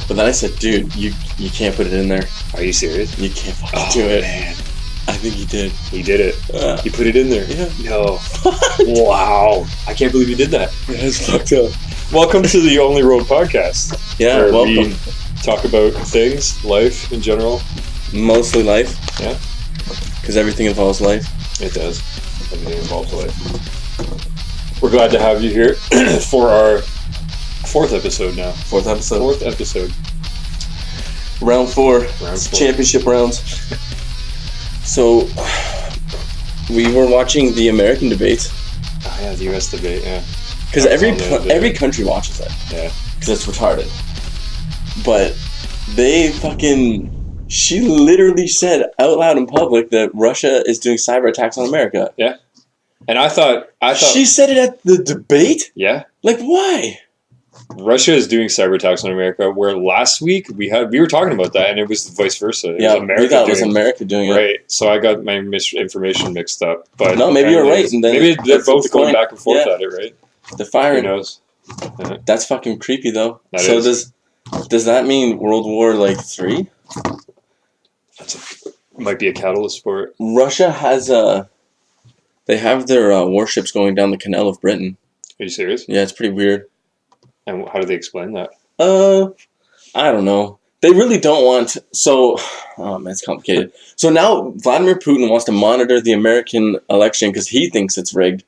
But then I said, dude, you can't put it in there. Are you serious? You can't fucking do it. Man. I think he did. He did it. He put it in there. Yeah. No. Wow. I can't believe you did that. That's fucked up. Welcome to the Only Road podcast. Yeah, where welcome. we talk about things, life in general. Mostly life. Yeah. Because everything involves life. It does. Everything involves life. We're glad to have you here for our fourth episode now. Fourth episode. Round four. Championship rounds. So, we were watching the American debate. Oh yeah, the US debate, yeah. Because every country watches it. Yeah. Because it's retarded. But she literally said out loud in public that Russia is doing cyber attacks on America. Yeah. And I thought she said it at the debate? Yeah. Like, why? Russia is doing cyber attacks on America, where last week we were talking about that, and it was vice versa. It was America we thought it was America doing it. Right, so I got my information mixed up. But no, maybe you're right. And then maybe they're both going back and forth at it, right? They're firing. Who knows? Yeah. That's fucking creepy, though. That so is. Does that mean World War, III? Might be a catalyst for it. Russia has they have their warships going down the Canal of Britain. Are you serious? Yeah, it's pretty weird. And how do they explain that? I don't know. They really don't want... So, oh man, it's complicated. So now Vladimir Putin wants to monitor the American election because he thinks it's rigged.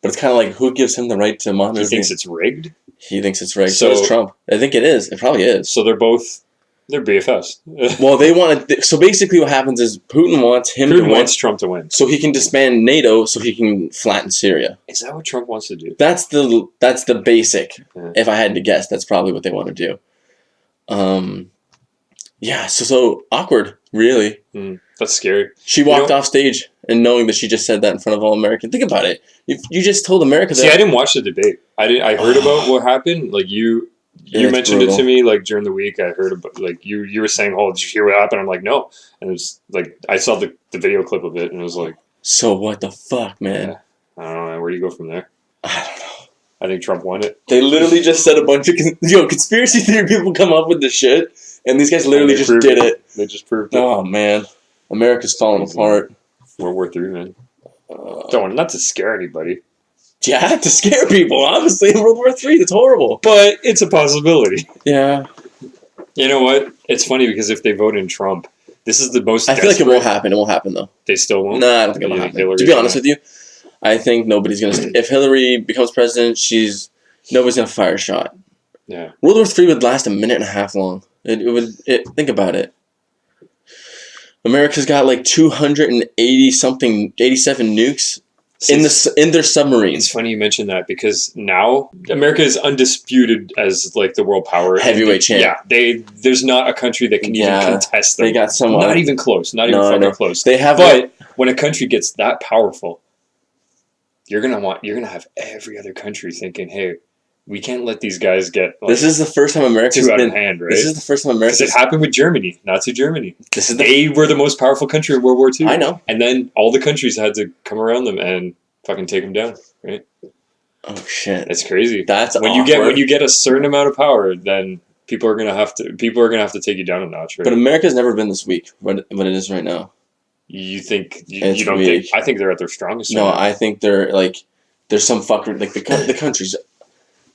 But it's kind of like, who gives him the right to monitor? He thinks it's rigged? He thinks it's rigged. So does Trump. I think it is. It probably is. So they're BFFs. Well, they want to... So basically what happens is Putin wants Trump to win. So he can disband NATO so he can flatten Syria. Is that what Trump wants to do? That's the basic. Yeah. If I had to guess, that's probably what they want to do. Yeah, so awkward, really. That's scary. She walked off stage and knowing that she just said that in front of all Americans. Think about it. You just told America that... See, I didn't watch the debate. I heard about what happened. Like, you mentioned brutal. It to me, like, during the week. I heard about, like, you were saying, oh, did you hear what happened? I'm like, no. And it was, like, I saw the video clip of it, and it was like... So what the fuck, man? Yeah, I don't know, man. Where do you go from there? I don't know. I think Trump won it. They literally just said a bunch of... conspiracy theory people come up with this shit, and these guys literally just did it. They just proved it. Oh, man. America's falling apart. World War III, man. Not to scare anybody. Yeah, to scare people, obviously, in World War III. That's horrible. But it's a possibility. Yeah. You know what? It's funny because if they vote in Trump, this is the most... I feel like it won't happen. It won't happen, though. They still won't? Nah, I don't think it'll happen. To be honest with you, I think nobody's going to... If Hillary becomes president, nobody's going to fire a shot. Yeah. World War III would last a minute and a half long. It would... Think about it. America's got like 287 nukes in their submarines. It's funny you mention that because now America is undisputed as like the world power, heavyweight champ. Yeah, there's not a country that can even contest them. They got some. Not even close. Not even fucking close. They have. But when a country gets that powerful, you're gonna have every other country thinking, hey, we can't let these guys get... Like, this is the first time America's been... Too out of hand, right? This is the first time America's... Because it happened with Germany, Nazi Germany. They were the most powerful country in World War II. I know. And then all the countries had to come around them and fucking take them down, right? Oh, shit. It's crazy. That's when awkward. you get a certain amount of power, then people are gonna have to take you down a notch, right? But America's never been this weak, but it is right now. You think... You don't think... I think they're at their strongest. No, I think they're, like... There's some fucker... Like, the countries...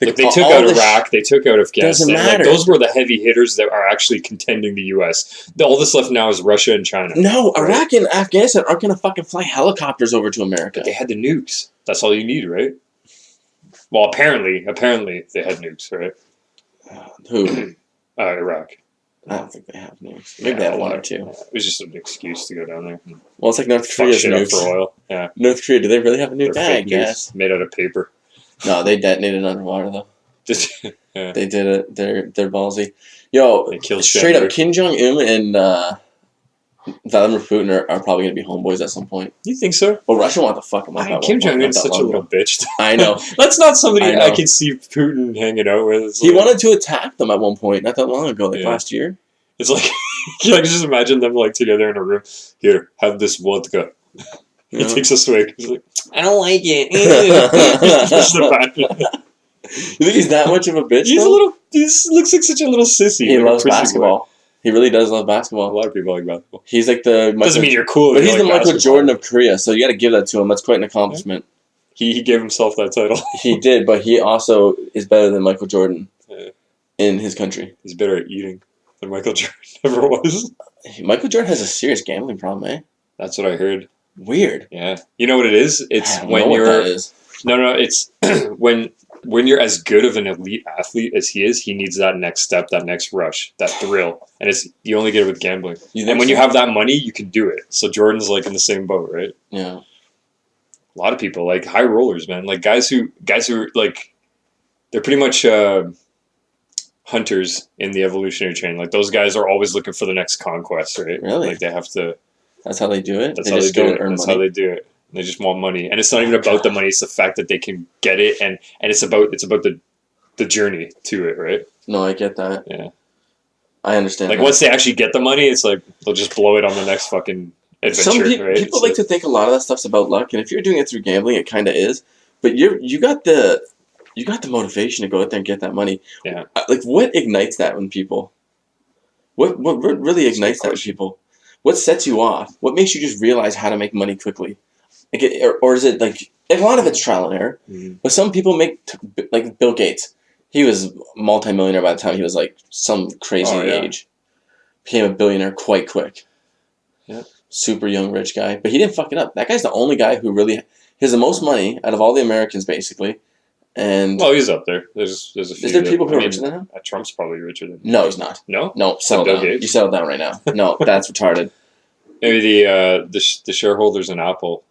Like they took out Iraq, they took out Afghanistan. Like those were the heavy hitters that are actually contending the U.S. All that's left now is Russia and China. No, right? Iraq and Afghanistan aren't going to fucking fly helicopters over to America. But they had the nukes. That's all you need, right? Well, apparently they had nukes, right? Who? Iraq. I don't think they have nukes. Maybe they have one or two. It was just an excuse to go down there. Well, it's like North Korea's nukes. For oil. Yeah. North Korea, do they really have a nuke? I guess. Made out of paper. No, they detonated underwater though. Yeah. They did it. They're ballsy. Yo, straight up, Kim Jong-un and Vladimir Putin are probably going to be homeboys at some point. You think so? Well, Russia want to fuck him up. Kim Jong-un's such a little bitch. I know. That's not somebody I can see Putin hanging out with. He wanted to attack them at one point, not that long ago, last year. It's like, I can just imagine them like together in a room. Here, have this vodka. He takes a swig. He's like, I don't like it. You think he's that much of a bitch? He looks like such a little sissy. He like loves basketball. He really does love basketball. A lot of people like basketball. He's like the doesn't mean you're cool, but he's the Michael Jordan of Korea. So you got to give that to him. That's quite an accomplishment. Yeah. He gave himself that title. He did, but he also is better than Michael Jordan in his country. He's better at eating than Michael Jordan ever was. Michael Jordan has a serious gambling problem, eh? That's what I heard. Weird. Yeah. You know what it is? It's when you're. What that is. No. It's when you're as good of an elite athlete as he is, he needs that next step, that next rush, that thrill, and you only get it with gambling. And when you have that money, you can do it. So Jordan's like in the same boat, right? Yeah. A lot of people like high rollers, man. Like guys who are like, they're pretty much hunters in the evolutionary chain. Like those guys are always looking for the next conquest, right? Really? Like they have to. That's how they do it. That's how they do it. That's how they do it. They just want money, and it's not even about the money. It's the fact that they can get it, and it's about the journey to it, right? No, I get that. Yeah, I understand. Like once they actually get the money, it's like they'll just blow it on the next fucking adventure. Right? People like to think a lot of that stuff's about luck, and if you're doing it through gambling, it kind of is. But you got the motivation to go out there and get that money. Yeah. Like what ignites that in people? What really ignites that in people? What sets you off? What makes you just realize how to make money quickly? Like or is it like a lot of it's trial and error? Mm-hmm. But some people like Bill Gates. He was multimillionaire by the time he was like some crazy age. Became a billionaire quite quick. Yeah. Super young rich guy, but he didn't fuck it up. That guy's the only guy who really has the most money out of all the Americans, basically. And he's up there. There's a few. Is there people who are richer than him? Trump's probably richer than him. No, he's not. No, settle down. Gates? You settle down right now. No, that's retarded. Maybe the shareholders in Apple,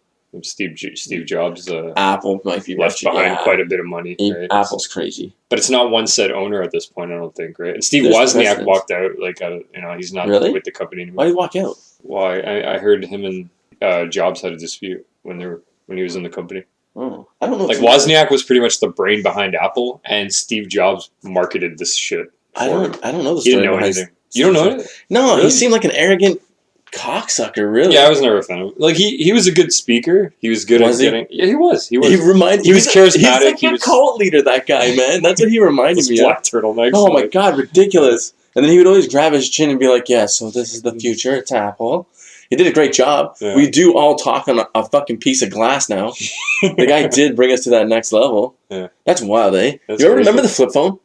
Steve Jobs. Apple might be left behind quite a bit of money. Right? Apple's crazy, but it's not one said owner at this point. I don't think, right? And Steve Wozniak walked out. Like, he's not with the company anymore. Why did he walk out? Why? I heard him and Jobs had a dispute when he was in the company. Oh, I don't know. Like Wozniak was pretty much the brain behind Apple, and Steve Jobs marketed this shit. I don't know the story. He didn't know anything. You don't know it? No, really? He seemed like an arrogant cocksucker. Really? Yeah, I was never a fan of him. Like he was a good speaker. He was good at getting. Yeah, he was. He was. He was charismatic. He's like a cult leader. That guy, man. That's what he reminded me of. Black turtlenecks. Oh my god, ridiculous! And then he would always grab his chin and be like, "Yeah, so this is the future. It's Apple." He did a great job. Yeah. We do all talk on a fucking piece of glass now. The guy did bring us to that next level. Yeah. That's wild, eh? You ever remember the flip phone?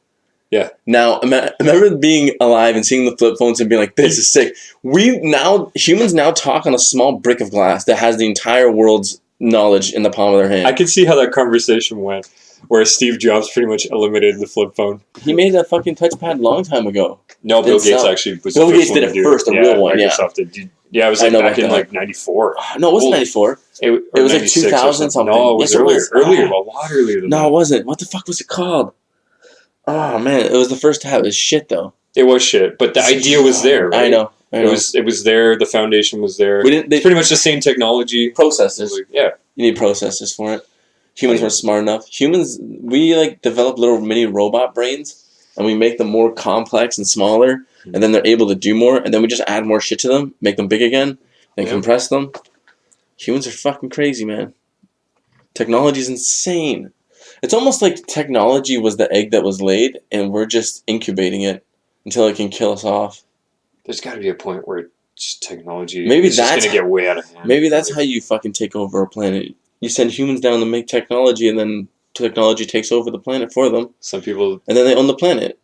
Yeah. Now, remember being alive and seeing the flip phones and being like, this is sick. Humans now talk on a small brick of glass that has the entire world's knowledge in the palm of their hand. I can see how that conversation went, where Steve Jobs pretty much eliminated the flip phone. He made that fucking touchpad a long time ago. No, Bill Gates actually was Bill Gates did it first, the real one, Microsoft did. Yeah, it was like back in like 94. No, it wasn't 94. It was like 2000 something. No, it was earlier, a lot earlier than that. No, it wasn't. What the fuck was it called? Oh man, it was the first to have. It was shit though. It was shit, but the idea was there. Right? I know. It was there. The foundation was there. It's pretty much the same technology. Processors. Yeah, you need processors for it. Humans weren't smart enough. Humans, we like develop little mini robot brains, and we make them more complex and smaller, and then they're able to do more, and then we just add more shit to them, make them big again, and compress them. Humans are fucking crazy, man. Technology's insane. It's almost like technology was the egg that was laid, and we're just incubating it until it can kill us off. There's got to be a point where just technology is just going to get way out of hand. Maybe that's how you fucking take over a planet. You send humans down to make technology, and then technology takes over the planet for them. Some people... And then they own the planet.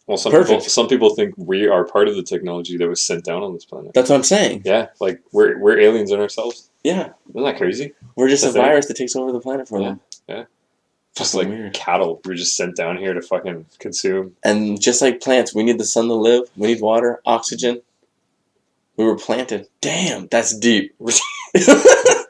Well, some people think we are part of the technology that was sent down on this planet. That's what I'm saying. Yeah, like we're aliens in ourselves. Yeah. Isn't that crazy? We're just a virus that takes over the planet for them. Yeah. Just like weird. Cattle, we're just sent down here to fucking consume. And just like plants, we need the sun to live. We need water, oxygen. We were planted. Damn, that's deep.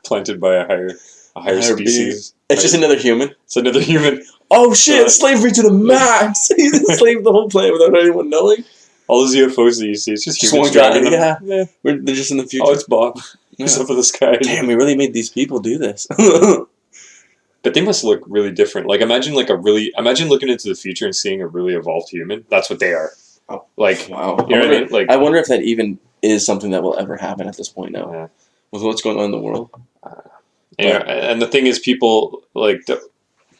Planted by a higher species. It's just another human. It's another human. Oh shit! Slavery to the max. He's enslaved the whole planet without anyone knowing. All those UFOs that you see, it's just humans one guy. Yeah. They're just in the future. Oh, it's Bob. He's up in the sky. Damn, we really made these people do this. But they must look really different. Like imagine looking into the future and seeing a really evolved human. That's what they are. Oh, like wow. You know what I mean? Like I wonder if that even is something that will ever happen at this point now. Yeah. With what's going on in the world. And the thing is, people like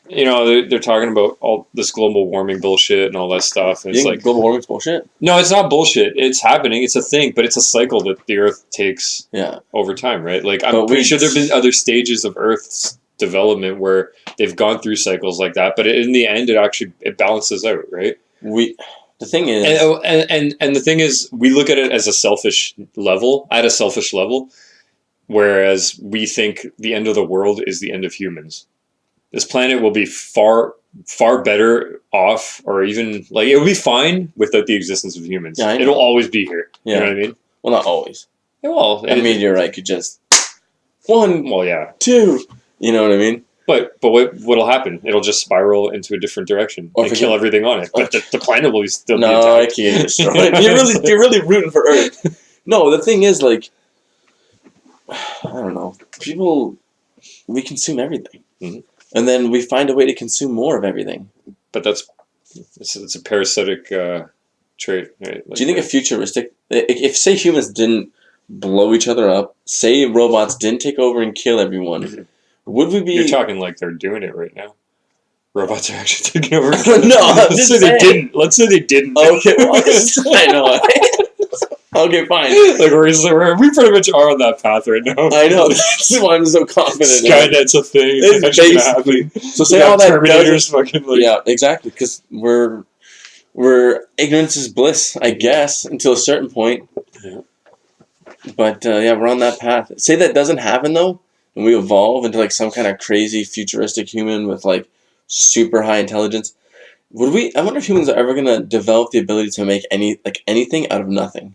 you know, they're talking about all this global warming bullshit and all that stuff. And You it's think like global warming's bullshit? no, it's not bullshit. It's happening. It's a thing, but it's a cycle that the Earth takes Yeah. over time, right? Like I'm But pretty sure there've been other stages of Earth's development where they've gone through cycles like that, but in the end, it balances out, right? The thing is, And the thing is, we look at it as a selfish level, whereas we think the end of the world is the end of humans. This planet will be far better off, or even like it will be fine without the existence of humans. Yeah, it'll always be here. Yeah. You know what I mean? Well, not always. Yeah, well, A meteorite could just one, well, yeah, two. You know what I mean? But what'll happen? It'll just spiral into a different direction and kill everything on it. But the planet will still be intact. No, I can't destroy it. You're really rooting for Earth. No, the thing is, like, I don't know. We consume everything, and then we find a way to consume more of everything. But it's a parasitic trait. Right? Like, do you think a futuristic, if say humans didn't blow each other up, say robots didn't take over and kill everyone, would we be? You're talking like they're doing it right now. Robots are actually taking over. No, let's say they didn't. Let's say they didn't. Okay, well, I know. Okay, fine. Like we pretty much are on that path right now. I know. That's why I'm so confident. Skynet's a thing. It's basically. So say all that Terminators fucking like, yeah, exactly. Because we're ignorance is bliss, I guess, until a certain point. Yeah. But yeah, we're on that path. Say that doesn't happen though, and we evolve into like some kind of crazy futuristic human with like super high intelligence. Would we? I wonder if humans are ever gonna develop the ability to make anything out of nothing.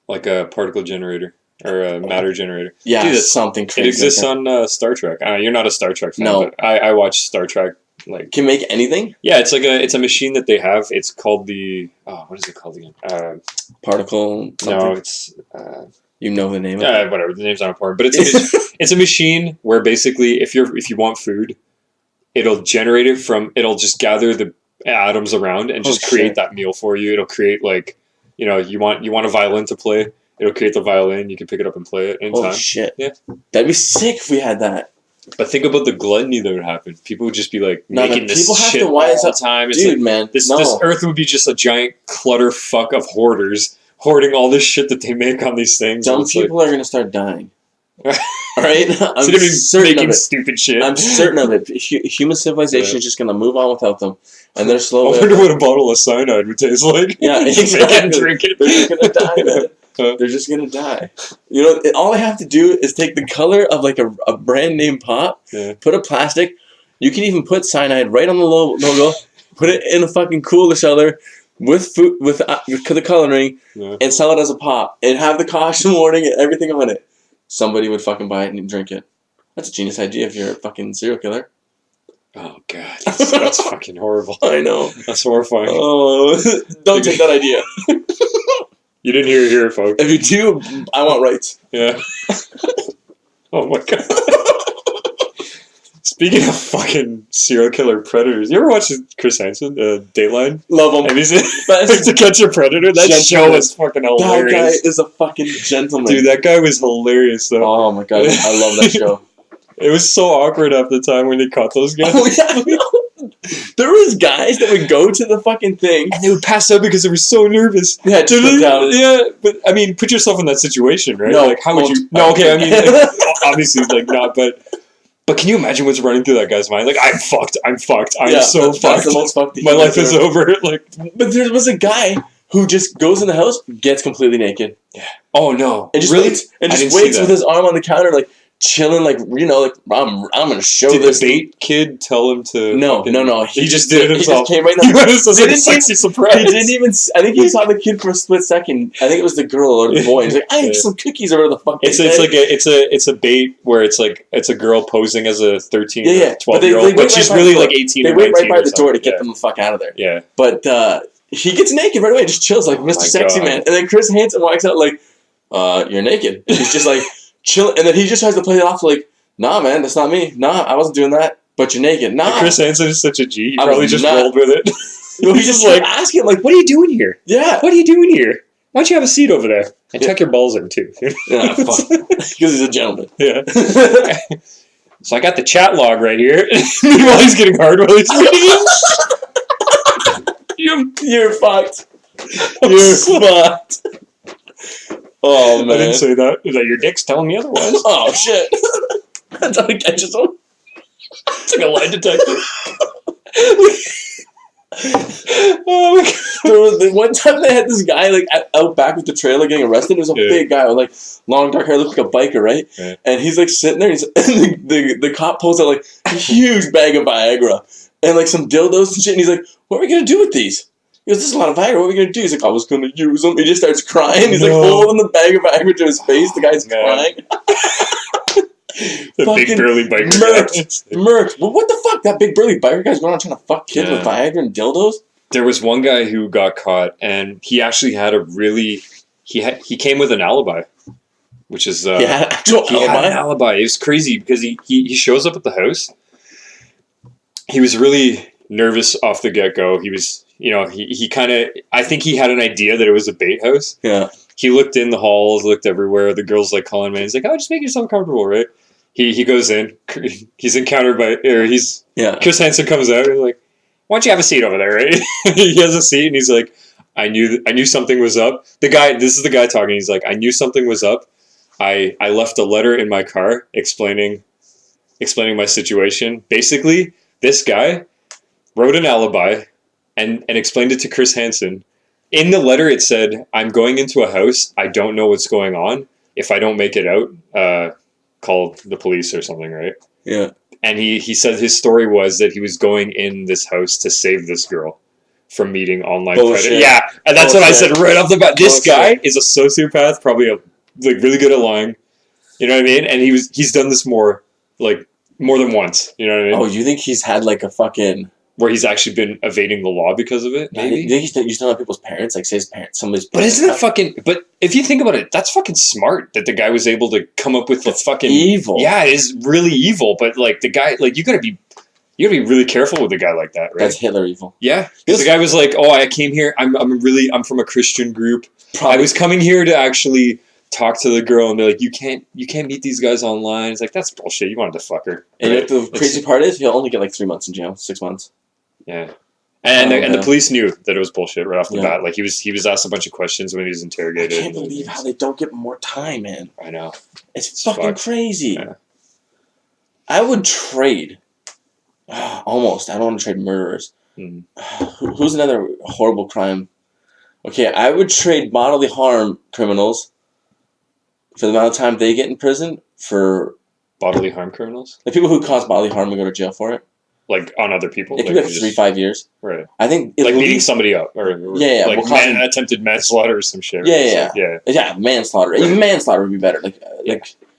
Like a particle generator or a matter generator. Yeah, dude, something crazy. It exists on Star Trek. You're not a Star Trek fan, no. But I watch Star Trek. Like, can make anything? Yeah, it's a machine that they have. It's called the what is it called again? Particle. Something? No, it's you know the name. Whatever. The name's not important, but it's a machine where basically if you want food, it'll generate it from. It'll just gather the atoms around and just create that meal for you. It'll create like. You know, you want a violin to play. It'll create the violin. You can pick it up and play it anytime. Oh shit! Yeah, that'd be sick if we had that. But think about the gluttony that would happen. People would just be like making this shit all the time. It's dude, like, man, this Earth would be just a giant clutter fuck of hoarders hoarding all this shit that they make on these things. Dumb people are gonna start dying. Right? I'm certain making of it. Stupid shit. I'm certain of it. Human civilization is just gonna move on without them, and they're slowly. I wonder what a bottle of cyanide would taste like. Yeah, exactly. Drink it. They're just gonna die, man. They're just gonna die. You know, all they have to do is take the color of like a brand name pop, put a plastic. You can even put cyanide right on the logo. Put it in a fucking cooler cellar with food with the coloring, and sell it as a pop, and have the caution warning and everything on it. Somebody would fucking buy it and drink it. That's a genius idea if you're a fucking serial killer. Oh god, that's fucking horrible. I know. That's horrifying. Oh, don't take that idea. You didn't hear it here, folks. If you do, I want rights. Yeah. Oh my god. Speaking of fucking serial killer predators, you ever watch Chris Hansen, Dateline? Love him. Have you seen To Catch a Predator? That show is fucking hilarious. That guy is a fucking gentleman. Dude, that guy was hilarious though. Oh my god, I love that show. It was so awkward half the time when they caught those guys. Oh yeah, there was guys that would go to the fucking thing and they would pass out because they were so nervous. Yeah, yeah, but I mean, put yourself in that situation, right? No, like how would you? No, okay, I mean, like, obviously, like not, but can you imagine what's running through that guy's mind? Like, I'm fucked. I'm so fucked. That's the most fucked. My life is over. Like, but there was a guy who just goes in the house, gets completely naked. Yeah. Oh no. And just really? waits with his arm on the counter, like chilling, like like I'm gonna show did this. Did the bait kid tell him to? No. He just did it himself. He just came right now. It was a sexy surprise. He didn't even. I think he saw the kid for a split second. I think it was the girl or the boy. He's like, I have some cookies or whatever the fuck. It's a bait where it's a girl posing as a 13 or 12-year-old, but she's really like 18 or 19. They wait right by the door to get them the fuck out of there. Yeah. But he gets naked right away, just chills like Mr. Sexy Man, and then Chris Hansen walks out like, "You're naked." And he's just like chill, and then he just tries to play it off like, "Nah, man, that's not me. Nah, I wasn't doing that. But you're naked. Nah." And Chris Hansen is such a G. He probably just rolled with it. He just like asking like, "What are you doing here? Yeah, what are you doing here? Why don't you have a seat over there and tuck your balls in too?" Yeah, fuck. Because he's a gentleman. Yeah. So I got the chat log right here. While he's getting hard while he's reading it. You're fucked. You're fucked. Oh, man. I didn't say that. Is that your dick's telling me otherwise? Oh, shit. That's how it catches him. It's like a lie detector. Oh my god. There was the one time they had this guy like out back with the trailer getting arrested. It was a big guy with like long dark hair, looked like a biker, right? Yeah. And he's like sitting there. And the cop pulls out like a huge bag of Viagra and like some dildos and shit. And he's like, "What are we gonna do with these?" He goes, "This is a lot of Viagra. What are we gonna do?" He's like, "I was gonna use them." He just starts crying. He's like holding the bag of Viagra to his face. The guy's crying. The big burly biker. Mercs. Well, what the fuck? That big burly biker guy's going on trying to fuck kids with Viagra and dildos? There was one guy who got caught, and he actually had a really... He came with an alibi, which is... he had an alibi. It was crazy, because he shows up at the house. He was really nervous off the get-go. He was... You know, he kind of... I think he had an idea that it was a bait house. Yeah. He looked in the halls, looked everywhere. The girl's like calling me. He's like, "Oh, just make yourself comfortable, right?" He goes in. He's encountered by... Chris Hansen comes out and he's like, "Why don't you have a seat over there, right?" He has a seat and he's like, I knew something was up. This is the guy talking. He's like, "I knew something was up. I left a letter in my car explaining my situation." Basically, this guy wrote an alibi and explained it to Chris Hansen. In the letter, it said, "I'm going into a house. I don't know what's going on. If I don't make it out, call the police or something," right? Yeah. And he said his story was that he was going in this house to save this girl from meeting online predators. Yeah, and that's what I said right off the bat. This guy is a sociopath, probably really good at lying. You know what I mean? And he's done this more than once. You know what I mean? Oh, you think he's had like a fucking... Where he's actually been evading the law because of it, maybe? You think he's used to know people's parents? Like, say his parents, somebody's parents. But isn't it fucking... But if you think about it, that's fucking smart that the guy was able to come up with the fucking... evil. Yeah, it is really evil, but, like, the guy... Like, you gotta be really careful with a guy like that, right? That's Hitler evil. Yeah. Because the guy was like, "Oh, I came here... I'm from a Christian group. Probably. I was coming here to actually talk to the girl," and they're like, you can't meet these guys online." It's like, that's bullshit. You wanted to fuck her. And right? The crazy part is, he'll only get like 3 months in jail, 6 months. Yeah. And the police knew that it was bullshit right off the bat. Like, he was asked a bunch of questions when he was interrogated. I can't believe how they don't get more time, man. I know. It's fucking crazy. Yeah. I would trade. Almost. I don't want to trade murderers. Who's another horrible crime? Okay, I would trade bodily harm criminals for the amount of time they get in prison for... Bodily harm criminals? The people who cause bodily harm and go to jail for it. Like, on other people? It could be like 3-5 years. Right. I think... Like beating somebody up. Or like attempted manslaughter or some shit. Yeah, manslaughter. Even manslaughter would be better.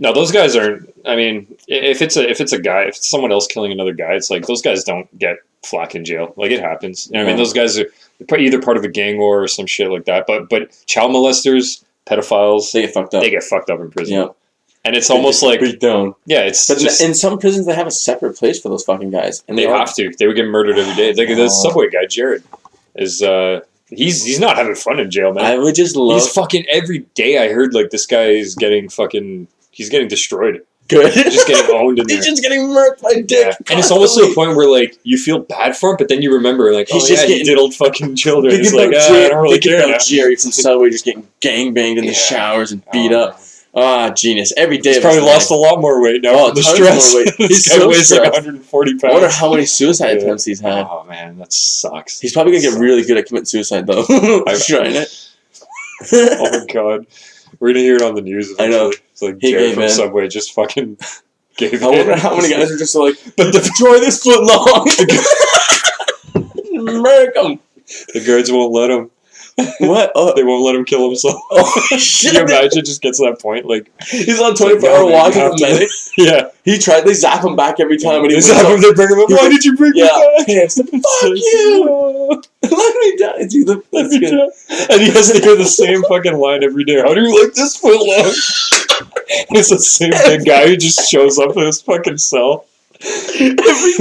No, those guys aren't... I mean, if it's someone else killing another guy, it's like, those guys don't get flack in jail. Like, it happens. You know what I mean? Those guys are either part of a gang war or some shit like that. But child molesters, pedophiles... They get fucked up in prison. Yeah. And it's almost like... Beat down. Yeah, it's But in some prisons, they have a separate place for those fucking guys. And they have to. They would get murdered every day. Like, the subway guy, Jared, is... He's not having fun in jail, man. I would just love... He's fucking... Every day I heard, like, this guy is getting fucking... He's getting destroyed. Good. He's just getting owned in there. He's just getting murked by dick. Yeah. And it's almost to a point where, like, you feel bad for him, but then you remember, like, he diddled fucking children. It's like, I don't really care now. Jerry from Subway just getting gangbanged in the showers and beat up. Genius. Every day. He's probably lost a lot more weight now from the stress. More weight. This guy weighs like 140 pounds. I wonder how many suicide attempts he's had. Oh, man, that sucks. He's probably going to get really good at committing suicide, though. I'm trying it. Oh, my God. We're going to hear it on the news eventually. I know. It's like Jared from Subway just fucking gave in. I wonder how many guys are just like, but destroy this foot long. Murk him. The guards won't let him. What? They won't let him kill himself. Oh, shit. Can you imagine it just gets to that point? Like, he's on 24-hour watch with a medic. Yeah. He tried, they zap him back every time. They zap him, they bring him up. Why did you bring me back? Yeah. Fuck you. Let me die, dude. And he has to hear the same fucking line every day. How do you like this foot long? It's the same big guy who just shows up in his fucking cell. Every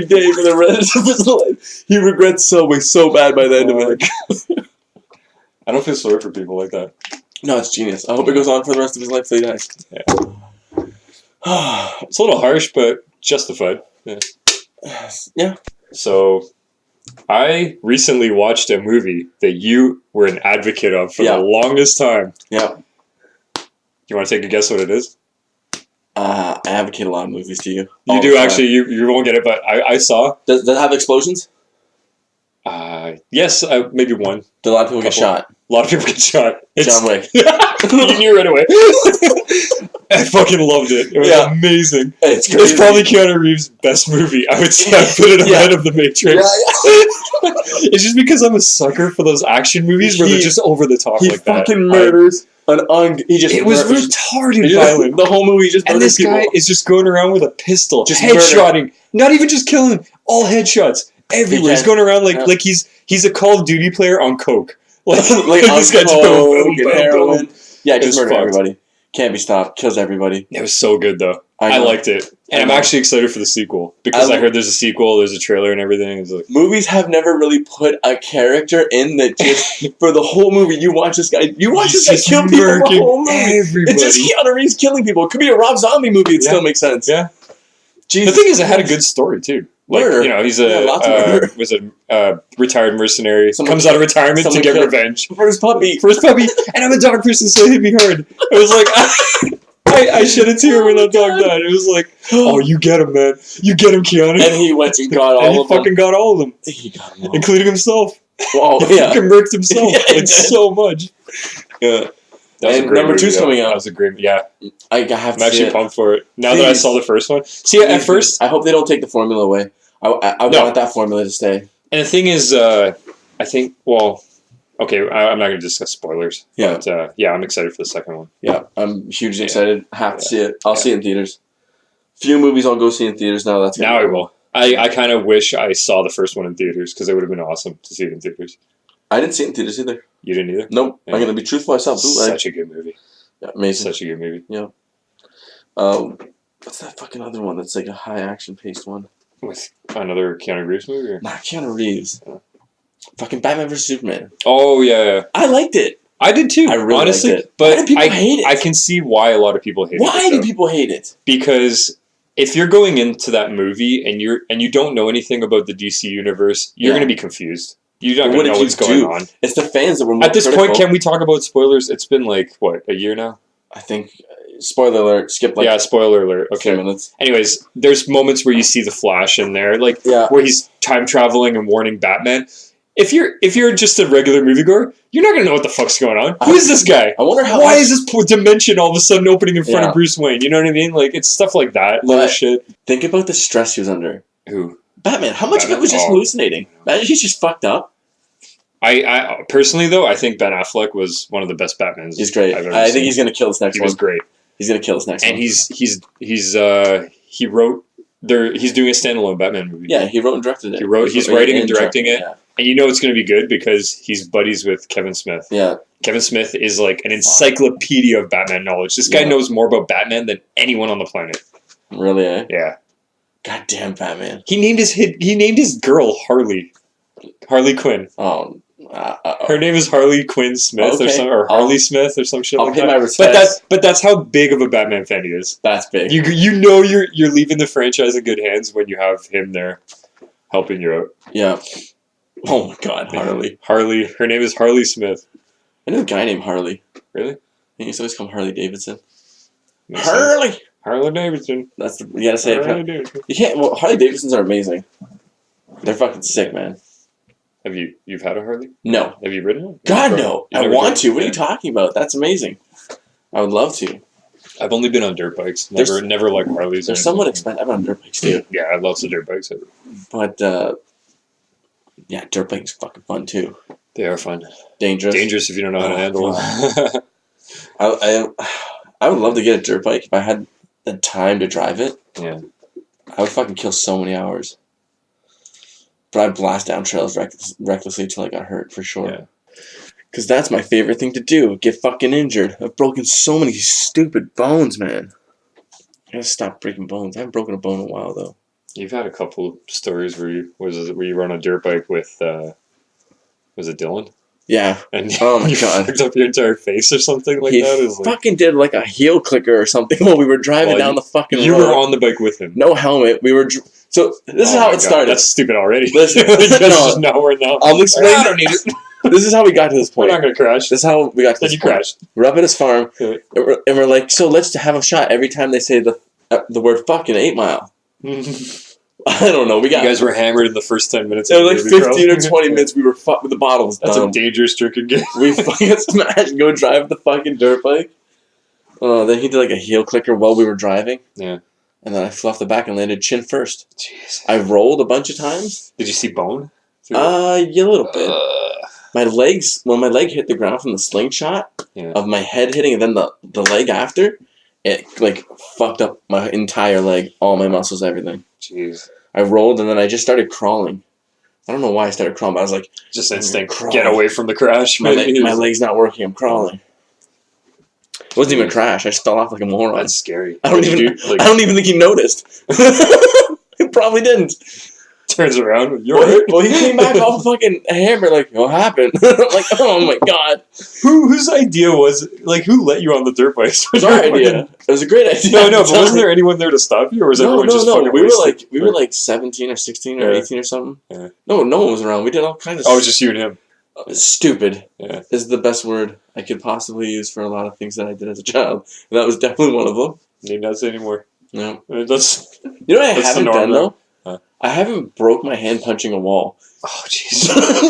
day for the rest of his life. He regrets Subway so bad by the end of it. I don't feel sorry for people like that. No, it's genius. I hope it goes on for the rest of his life till he dies. Yeah. It's a little harsh, but justified. Yeah. Yeah. So, I recently watched a movie that you were an advocate of for the longest time. Yeah. You want to take a guess what it is? I advocate a lot of movies to you. You do actually. You won't get it, but I saw. Does it have explosions? Yes, maybe one. Do a lot of people get shot? A lot of people get shot. John Wick. You knew right away. I fucking loved it. It was amazing. It's probably Keanu Reeves' best movie. I would say I put it ahead of The Matrix. It's just because I'm a sucker for those action movies where they're just over the top like that. He fucking murders. It was retarded violent. The whole movie just and this guy is just going around with a pistol, just headshotting. Not even just killing, all headshots everywhere. He's going around like he's a Call of Duty player on coke. Like this guy just boom, heroin. Boom. Yeah, just murder everybody. Can't be stopped. Kills everybody. It was so good though. I liked it, and I'm actually excited for the sequel because I heard there's a sequel. There's a trailer and everything. It's like, movies have never really put a character in that just for the whole movie. You watch this guy. You watch this guy kill people the whole movie. Everybody. It's just Keanu Reeves killing people. It could be a Rob Zombie movie. It still makes sense. Yeah. Jesus. The thing is, it had a good story too. Like, you know, he's was a retired mercenary. Comes out of retirement to get revenge for his puppy. And I'm a dog person, so it hit me hard. It was like I shed a tear when that dog died. It was like, oh, you get him, man. You get him, Keanu. And he went and got all of them. He fucking got all of them. He got them all. Including himself. Oh, he fucking murked himself. So much. Yeah. And number 2's coming out. That was a great, I have to I'm actually pumped for it. Now that I saw the first one. See, at first... I hope they don't take the formula away. I want that formula to stay. And the thing is, I think, well... Okay, I'm not going to discuss spoilers. Yeah. But, I'm excited for the second one. Yeah, I'm hugely excited. Have to see it. I'll see it in theaters. Few movies I'll go see in theaters now. Now I will. I kind of wish I saw the first one in theaters because it would have been awesome to see it in theaters. I didn't see it in theaters either. You didn't either? Nope. Yeah. I'm going to be truthful. I saw bootleg. Such a good movie. Yeah, amazing. Such a good movie. Yeah. What's that fucking other one that's like a high action paced one? With another Keanu Reeves movie? Or? Not Keanu Reeves. Fucking Batman vs Superman. Oh yeah. I liked it. I did too. I really honestly, liked it. But why do people hate it? I can see why a lot of people hate it. Why do people hate it? Because if you're going into that movie and you don't know anything about the DC universe, you're going to be confused. You're not going to know what's going on. It's the fans that were more at this critical. point. Can we talk about spoilers? It's been like what, a year now? I think. Spoiler alert. Skip spoiler alert. Okay. 3 minutes. Anyways, there's moments where you see the Flash in there, like where he's time traveling and warning Batman. If you're just a regular moviegoer, you're not gonna know what the fuck's going on. Who is this guy? I wonder why is this dimension all of a sudden opening in front of Bruce Wayne? You know what I mean? Like it's stuff like that. Little shit. Think about the stress he was under. Who? Batman. How much of it was just hallucinating? He's just fucked up. I personally though, I think Ben Affleck was one of the best Batmans. He's great. I think he's gonna kill this next one. He was great. He's gonna kill this next one. And he wrote. He's doing a standalone Batman movie. Yeah, he wrote and directed it. He's writing and directing it. Yeah. And you know it's going to be good because he's buddies with Kevin Smith. Yeah. Kevin Smith is like an encyclopedia of Batman knowledge. This guy knows more about Batman than anyone on the planet. Really, eh? Yeah. Goddamn Batman. He named his girl Harley. Harley Quinn. Oh. Her name is Harley Quinn Smith or Harley Smith or some shit like that. My respects. But that's how big of a Batman fan he is. That's big. You know you're leaving the franchise in good hands when you have him there helping you out. Yeah. Oh my God, Harley. Harley. Her name is Harley Smith. I know a guy named Harley. Really? He used to always call him Harley Davidson. Harley Davidson. That's you gotta say it. You can't. Well, Harley Davidsons are amazing. They're fucking sick, man. Have you've had a Harley? No. Have you ridden one? God no. I want to. What are you talking about? That's amazing. I would love to. I've only been on dirt bikes. Never like Harleys. They're somewhat expensive. I've been on dirt bikes too. Yeah, I love the dirt bikes. But yeah, dirt bikes fucking fun too. They are fun. Dangerous if you don't know how to handle them. I would love to get a dirt bike if I had the time to drive it. Yeah. I would fucking kill so many hours. But I'd blast down trails recklessly until I got hurt, for sure. Yeah. Because that's my favorite thing to do. Get fucking injured. I've broken so many stupid bones, man. I gotta stop breaking bones. I haven't broken a bone in a while, though. You've had a couple of stories where you were on a dirt bike with, was it Dylan? Yeah. And Oh my you God. fucked up your entire face or something like He that. It was like, fucking did like a heel clicker or something while we were driving down the fucking you road. were on the bike with him. No helmet. We were... So this is how it started. That's stupid already. Listen, you guys just know we're now. I'll explain. I don't need it. This is how we got to this point. We're not going to crash. This is how we got to Then this you point. crashed. We're up at his farm, Yeah. and we're like, so let's have a shot every time they say the word fucking 8 Mile. I don't know. You guys were hammered in the first 10 minutes. It was like 15 or 20 minutes. We were fucked with the bottles. That's a dangerous drinking game. We fucking smashed and go drive the fucking dirt bike. Then he did like a heel clicker while we were driving. Yeah. And then I flew off the back and landed chin first. Jeez. I rolled a bunch of times. Did you see bone? Yeah, a little bit. My legs, when my leg hit the ground from the slingshot of my head hitting and then the leg after, it like fucked up my entire leg, all my muscles, everything. Jeez. I rolled and then I just started crawling. I don't know why I started crawling, but I was like... Just instinct, get away from the crash. My leg's not working, I'm crawling. It wasn't even a crash, I just fell off like a moron. That's scary. I don't even think he noticed. He probably didn't. Turns around, you're right. Well, he came back all fucking hammered, like, what happened? I'm like, oh my God. Whose idea was it? Like, who let you on the dirt bike? It was our idea. It was a great idea. No, but wasn't there anyone there to stop you, or was everyone just fucking wasted? We were like 17 or 16 or 18 or something. Yeah. No one was around. We did all kinds of Oh, it was just you and him. Stupid. Yeah. Is the best word I could possibly use for a lot of things that I did as a child. And that was definitely one of them. Need not say anymore. No. That's... You know what I haven't done, though? Huh? I haven't broke my hand punching a wall. Oh, jeez.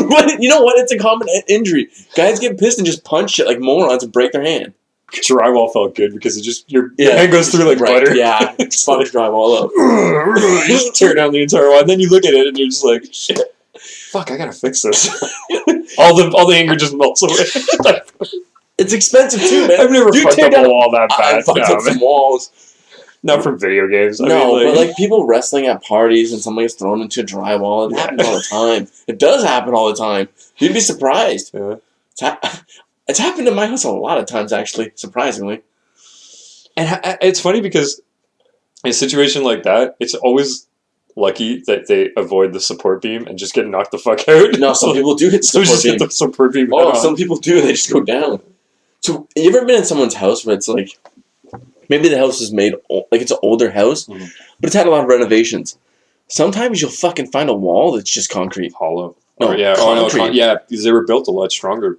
But you know what? It's a common injury. Guys get pissed and just punch shit like morons and break their hand. Drywall felt good because it just your hand goes through like butter. Yeah, it's fun to drywall up. You just tear down the entire wall, and then you look at it and you're just like, shit. Fuck, I gotta fix this. all the anger just melts away. It's expensive too, man. I've never fucked up a wall that bad. I've fucked up some walls. Not from video games. I mean, but like people wrestling at parties and somebody gets thrown into drywall. It happens all the time. It does happen all the time. You'd be surprised. Yeah. It's happened in my house a lot of times, actually, surprisingly. And it's funny because in a situation like that, it's always lucky that they avoid the support beam and just get knocked the fuck out. No, some people do hit the support beam. Hit the support beam. Oh, some people do. They just go down. So, you ever been in someone's house where it's like, maybe the house is made, like it's an older house, but it's had a lot of renovations. Sometimes you'll fucking find a wall that's just concrete. Hollow. No, yeah. concrete. Oh, no, yeah, because they were built a lot stronger.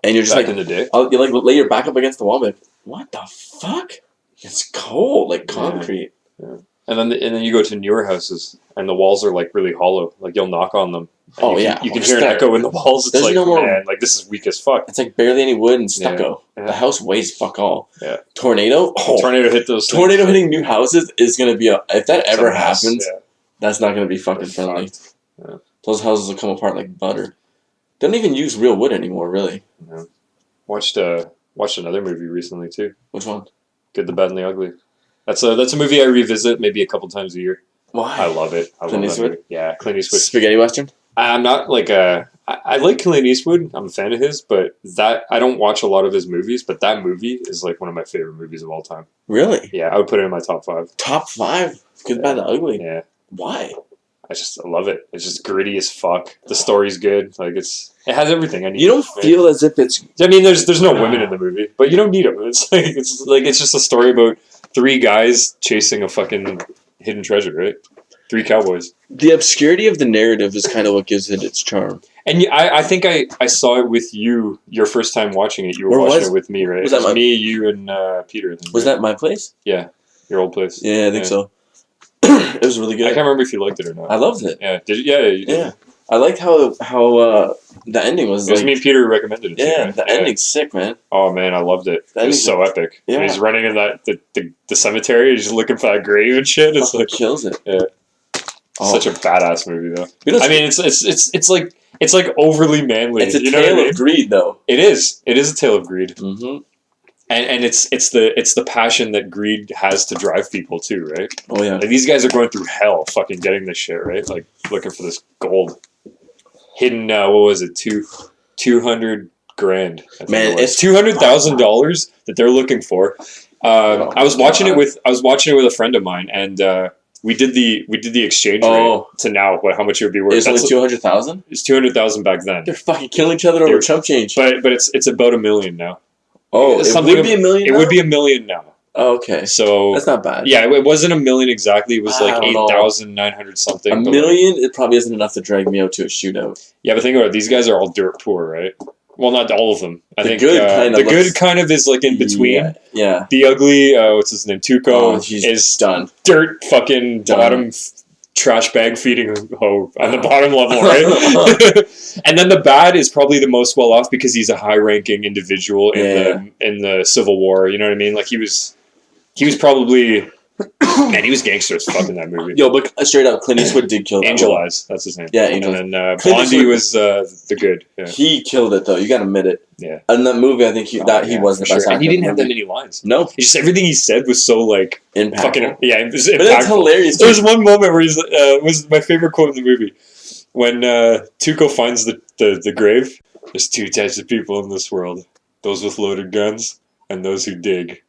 And you're just back like, in the day. You like lay your back up against the wall and be like, what the fuck? It's cold, like concrete. Yeah. And then you go to newer houses and the walls are like really hollow. Like you'll knock on them. You can hear an echo in the walls. It's There's like, no more, man, like this is weak as fuck. It's like barely any wood and stucco. Yeah. The house weighs fuck all. Yeah. Tornado? Oh. Tornado hit those things. Tornado hitting new houses is going to be if that ever happens, yeah. That's not going to be fucking friendly. Yeah. Those houses will come apart like butter. Don't even use real wood anymore, really. Yeah. Watched another movie recently too. Which one? Good, the Bad, and the Ugly. That's a movie I revisit maybe a couple times a year. Why? I love it. Clint Eastwood? Yeah, Clint Eastwood. Spaghetti Western? I'm not like I like Clint Eastwood. I'm a fan of his, but I don't watch a lot of his movies, but that movie is like one of my favorite movies of all time. Really? Yeah, I would put it in my top 5. Top 5? Good, Bad, and Ugly? Yeah. Why? I love it. It's just gritty as fuck. The story's good. Like it has everything I need. You don't feel as if it's... I mean, there's no women in the movie, but you don't need them. It's just a story about 3 guys chasing a fucking hidden treasure, right? 3 cowboys. The obscurity of the narrative is kind of what gives it its charm. And I think I saw it with you your first time watching it. You were watching it with me, right? Was that me, you, and Peter? I think, was that my place? Yeah, your old place. Yeah, I think so. It was really good. I can't remember if you liked it or not. I loved it. Yeah, did you? Yeah, you did. Yeah. I liked how the ending was. It was me and Peter who recommended it. Yeah, right? the ending's sick, man. Oh man, I loved it. It was so epic. Yeah. And he's running in the cemetery. He's just looking for that grave and shit. It's like kills it. Yeah. Such a badass movie though. I mean, it's like overly manly. It's a tale of greed, though. It is. It is a tale of greed. Mm-hmm. And it's the passion that greed has to drive people too, right? Oh yeah. Like these guys are going through hell, fucking getting this shit, right? Like looking for this gold, hidden. What was it? $200,000. Man, it's $200,000 that they're looking for. I was watching it with a friend of mine, and we did the exchange rate to now how much it would be worth. It's only 200,000. It's 200,000 back then. They're fucking killing each other over chump change. But it's about $1 million now. Oh, it would be $1 million. It would be $1 million now. Oh, okay, so that's not bad. Yeah, it wasn't $1 million exactly. It was like 8,900 something. $1 million, it probably isn't enough to drag me out to a shootout. Yeah, but think about it. These guys are all dirt poor, right? Well, not all of them. I think the good kind of is like in between. Yeah. The ugly, what's his name? Tuco is done. Dirt fucking bottom trash bag feeding hoe on the bottom level, right? And then the bad is probably the most well off because he's a high ranking individual in the Civil War. You know what I mean? Like he was probably. Man, he was gangster as fuck in that movie. Yo, but straight up, Clint Eastwood did kill that. Angel Eyes, that's his name. Yeah, Angel Eyes. And then Blondie was the good. Yeah. He killed it, though. You gotta admit it. Yeah. In that movie, I think he wasn't the best actor. And he didn't have that many lines. No. Just everything he said was so, like... impactful. Fucking, it was impactful. But that's hilarious. There was one moment where he's... was my favorite quote in the movie. When Tuco finds the grave, there's two types of people in this world. Those with loaded guns and those who dig.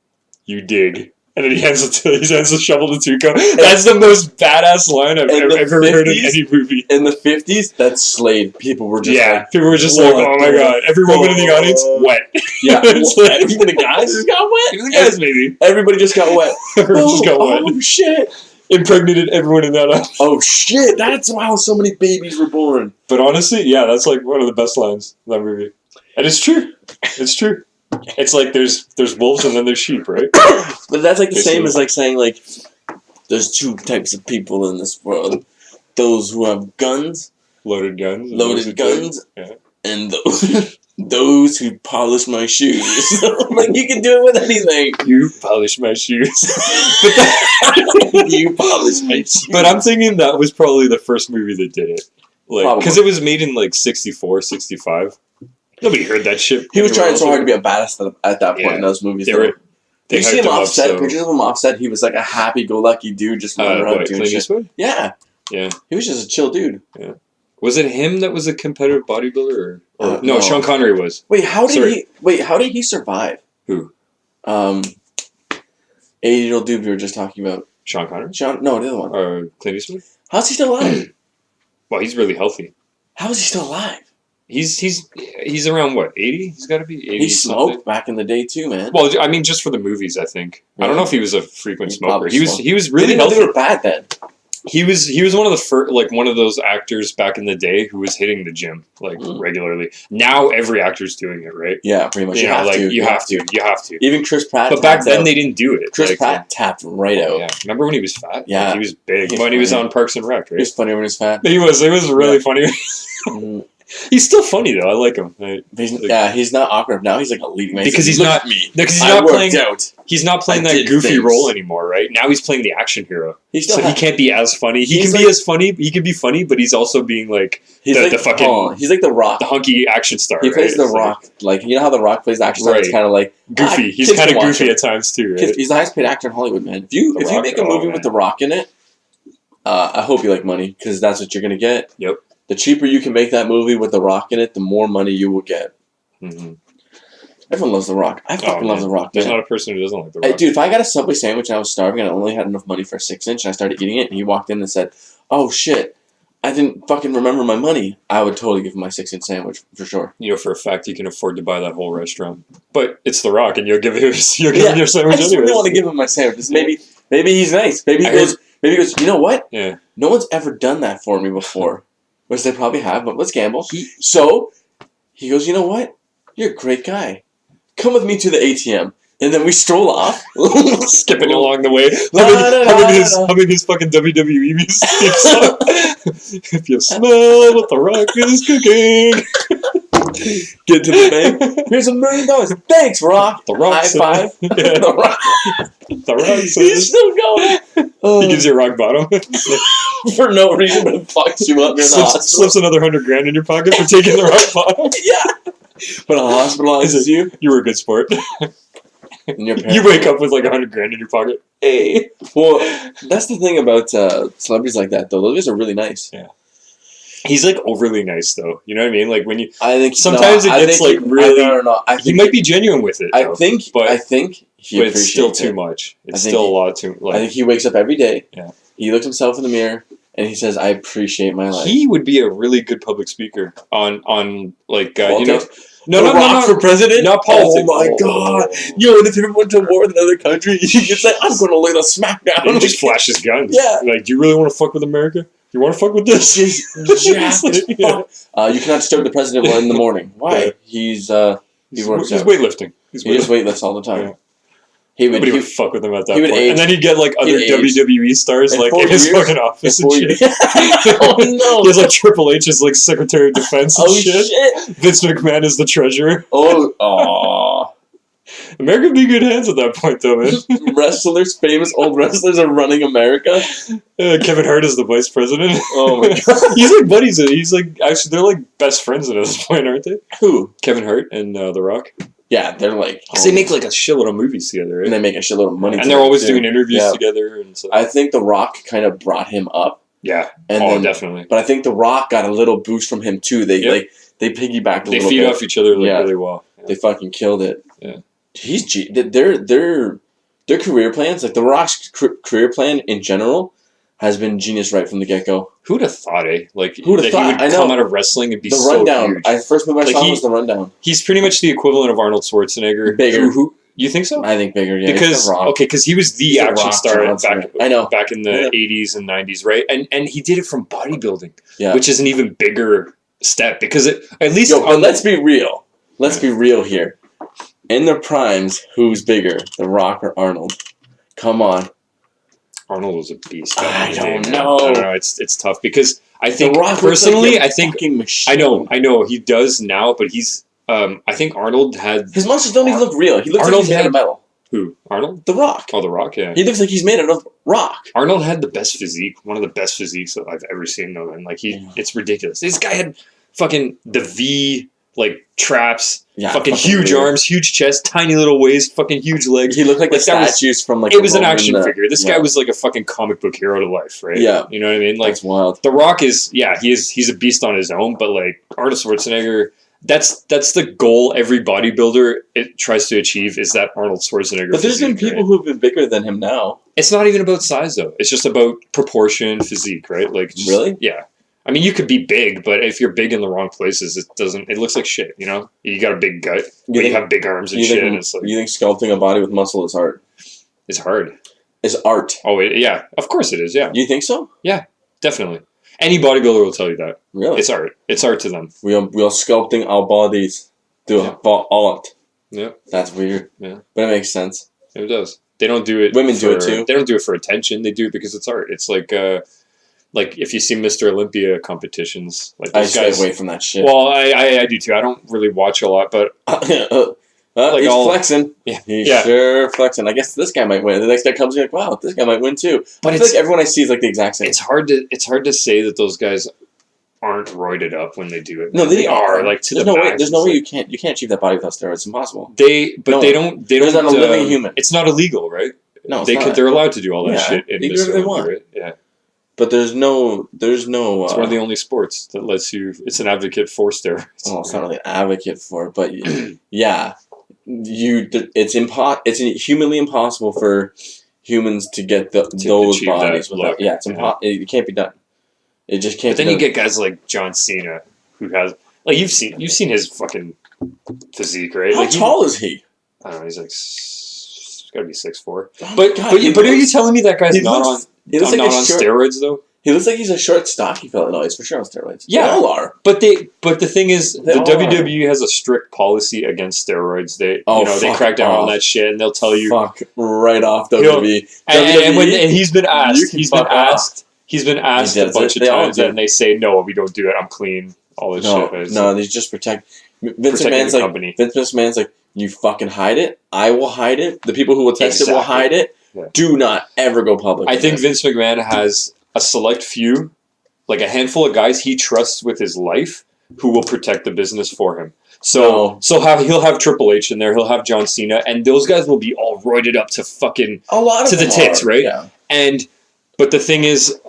You dig. And then he hands the shovel to Tuco. That's the most badass line I've ever heard in any movie. In the 50s, that slayed. People were just people were just like, oh my god. Every woman in the audience, wet. Yeah. Even the guys just got wet. Even the guys, maybe. Everybody just got wet. Everyone just got wet. Oh, shit. Impregnated everyone in that audience. Oh, shit. That's how so many babies were born. But honestly, yeah, that's like one of the best lines in that movie. And it's true. It's true. It's like there's wolves and then there's sheep, right? But that's like the same as like saying like there's two types of people in this world: those who have guns, loaded guns, and those who polish my shoes. Like you can do it with anything. You polish my shoes. You polish my shoes. But I'm thinking that was probably the first movie that did it, like because it was made in like 64, 65. Nobody heard that shit. He was trying so hard to be a badass at that point in those movies. You see him offset, pictures of him offset, he was like a happy-go-lucky dude just running around doing shit. Eastwood? Yeah. Yeah. He was just a chill dude. Yeah. Was it him that was a competitive bodybuilder? Or no, Sean Connery was. Wait, how did he survive? Who? 80-year-old dude we were just talking about. Sean Connery? No, the other one. Or Clint Eastwood? How's he still alive? Well, he's really healthy. How is he still alive? He's around what, 80? He's got to be 80. He smoked back in the day too, man. Well, I mean, just for the movies, I think. Yeah. I don't know if he was a frequent smoker. He was really healthy. They were bad then. He was one of the first, like one of those actors back in the day who was hitting the gym like regularly. Now every actor's doing it, right? Yeah, pretty much. You have to. Even Chris Pratt. But back then they didn't do it. Chris Pratt tapped right out. Yeah. Remember when he was fat? Yeah, like, he was big when he was on Parks and Rec, right? He was funny when he was fat. He was. It was really funny. He's still funny though. I like him. He's not awkward now. He's like a leading man. Because he's not me. Because he's not playing. He's not playing that goofy role anymore, right? Now he's playing the action hero. He can't be as funny. He can be as funny. He can be funny, but he's also being like the fucking. He's like the Rock, the hunky action star. He plays the Rock, like you know how the Rock plays the action star. It's kind of like goofy. He's kind of goofy at times too, right? He's the highest paid actor in Hollywood, man. If you make a movie with the Rock in it, I hope you like money because that's what you're gonna get. Yep. The cheaper you can make that movie with The Rock in it, the more money you will get. Mm-hmm. Everyone loves The Rock. I fucking love The Rock. There's not a person who doesn't like The Rock. Dude, if I got a Subway sandwich and I was starving and I only had enough money for a 6-inch and I started eating it and he walked in and said, "Oh shit, I didn't fucking remember my money," I would totally give him my 6-inch sandwich for sure. You know for a fact you can afford to buy that whole restaurant. But it's The Rock and you'll give him your sandwich anyway. I just really want to give him my sandwich. Maybe he's nice. Maybe he goes, you know what? Yeah. No one's ever done that for me before. Which they probably have, but let's gamble. So, he goes, you know what? You're a great guy. Come with me to the ATM. And then we stroll off. Skipping along the way. Humming his fucking WWE music. If you smell what The Rock is cooking. Get to the bank. Here's $1 million. Thanks, Rock. The Rock. High five. Yeah. The Rock. The Rock. He's still going. He gives you a rock bottom. For no reason, but it fucks you up. Slips another $100,000 in your pocket for taking the rock bottom. Yeah. But it hospitalizes you. You were a good sport. And your you wake up with like $100,000 in your pocket. Hey. Well, that's the thing about celebrities like that, though. Those guys are really nice. Yeah. He's like overly nice, though. You know what I mean? Like when you, I think sometimes it gets like really. No. He might be genuine with it. I think he but it's still too much. It's still a lot too. I think he wakes up every day. Yeah. He looks himself in the mirror and he says, "I appreciate my life." He would be a really good public speaker on like politics? No, Rock for president? Not politics. Oh my god! Yo, and if you ever went to war with another country, you could say, "I'm going to lay the smack down." He just flash his guns. Yeah. Like, do you really want to fuck with America? You want to fuck with this? Jacked as fuck. You cannot disturb the president in the morning. Why? Yeah. He's weightlifting. He just weightlifts all the time. Yeah. Nobody would fuck with him at that he would point. age- And then he'd get like other WWE stars In like 4 in his years? fucking office and shit. Oh no! He has like Triple H as like Secretary of Defense and Oh shit. shit! Vince McMahon is the treasurer. Oh, aw. America would be in good hands at that point though, man. Famous old wrestlers are running America. Kevin Hart is the vice president. Oh my god! He's like buddies. He's like actually they're like best friends at this point, aren't they? Who? Kevin Hart and The Rock. Yeah, they're like. Because they make like a shitload of movies together, right? And they make a shitload of money. And they're always doing interviews together and stuff. I think The Rock kind of brought him up. Yeah. And definitely. But I think The Rock got a little boost from him too. They piggybacked a little bit. They feed off each other really well. Yeah. They fucking killed it. Yeah. Their career plans, like The Rock's career plan in general, has been genius right from the get go. Who'd have thought, eh? Like Who'd have thought? He would come out of wrestling and be The Rundown. So huge. First movie I saw was The Rundown. He's pretty much the equivalent of Arnold Schwarzenegger. Bigger. Who you think so? I think bigger, yeah. Because he was the action star back in the 80s and 90s, right? And he did it from bodybuilding, which is an even bigger step because at least. But let's be real. Let's be real here. In their primes, who's bigger, The Rock or Arnold? Come on. Arnold was a beast. I don't know. It's tough because I think The Rock personally, I think I know he does now, but he's. I think Arnold had his muscles don't even look real. He looks like he's made out of metal. Who? Arnold? The Rock. Oh, The Rock. Yeah. He looks like he's made out of rock. Arnold had the best physique, one of the best physiques that I've ever seen. Though, and like it's ridiculous. This guy had fucking the V. Like traps, fucking huge arms, huge chest, tiny little waist, fucking huge legs. He looked like the statues from like. It was an action figure. This guy was like a fucking comic book hero to life, right? Yeah, you know what I mean. Like that's wild. The Rock is, he's a beast on his own, but like Arnold Schwarzenegger, that's the goal every bodybuilder it tries to achieve is that Arnold Schwarzenegger. But there's been people who've been bigger than him now. It's not even about size though. It's just about proportion, physique, right? Like really, yeah. I mean, you could be big, but if you're big in the wrong places, it looks like shit, you know? You got a big gut, but you have big arms and shit. You think sculpting a body with muscle is hard? It's hard. It's art. Oh, yeah. Of course it is, yeah. You think so? Yeah, definitely. Any bodybuilder will tell you that. Really? It's art. It's art to them. We are sculpting our bodies through art. Yeah. That's weird. Yeah. But it makes sense. It does. They don't do it Women do it too. They don't do it for attention. They do it because it's art. It's like if you see Mr. Olympia competitions, like those I guys stay away from that shit. Well, I do too. I don't really watch a lot, but he's flexing. Yeah, he's sure flexing. I guess this guy might win. The next guy comes in like, wow, this guy might win too. But I feel like everyone I see is like the exact same. It's hard to say that those guys aren't roided up when they do it. No, they are. Like to there's the no max. way. There's no way you can't achieve that body without steroids. It's impossible. They don't. There's not a living human. It's not illegal, right? No, they're allowed to do all that shit in they do this whatever they want. Right? Yeah. But there's no. It's one of the only sports that lets you. It's an advocate for steroids. Well, it's not really an advocate for it, but yeah, it's humanly impossible for humans to get those bodies without. It's impossible. It can't be done. It just can't. But then you get guys like Jon Sudano, who has like you've seen his fucking physique, right? How tall is he? I don't know. He's like. He's got to be 6'4". Oh but are you telling me that guy's not on steroids though? He looks like he's a short, stocky fella. No, he's for sure on steroids. Yeah, they all are. But the thing is, the WWE has a strict policy against steroids. They crack down on that shit, and they'll tell you right off WWE. And he's been asked. He's been asked a bunch of times, and they say no, we don't do it. I'm clean. All this shit. No, they just protect. Vince McMahon's like, you fucking hide it. I will hide it. The people who will test it will hide it. Yeah. Do not ever go public. I think Vince McMahon has a select few, like a handful of guys he trusts with his life who will protect the business for him. So he'll have Triple H in there. He'll have John Cena, and those guys will be all roided up to fucking to the tits, right? Yeah. But the thing is,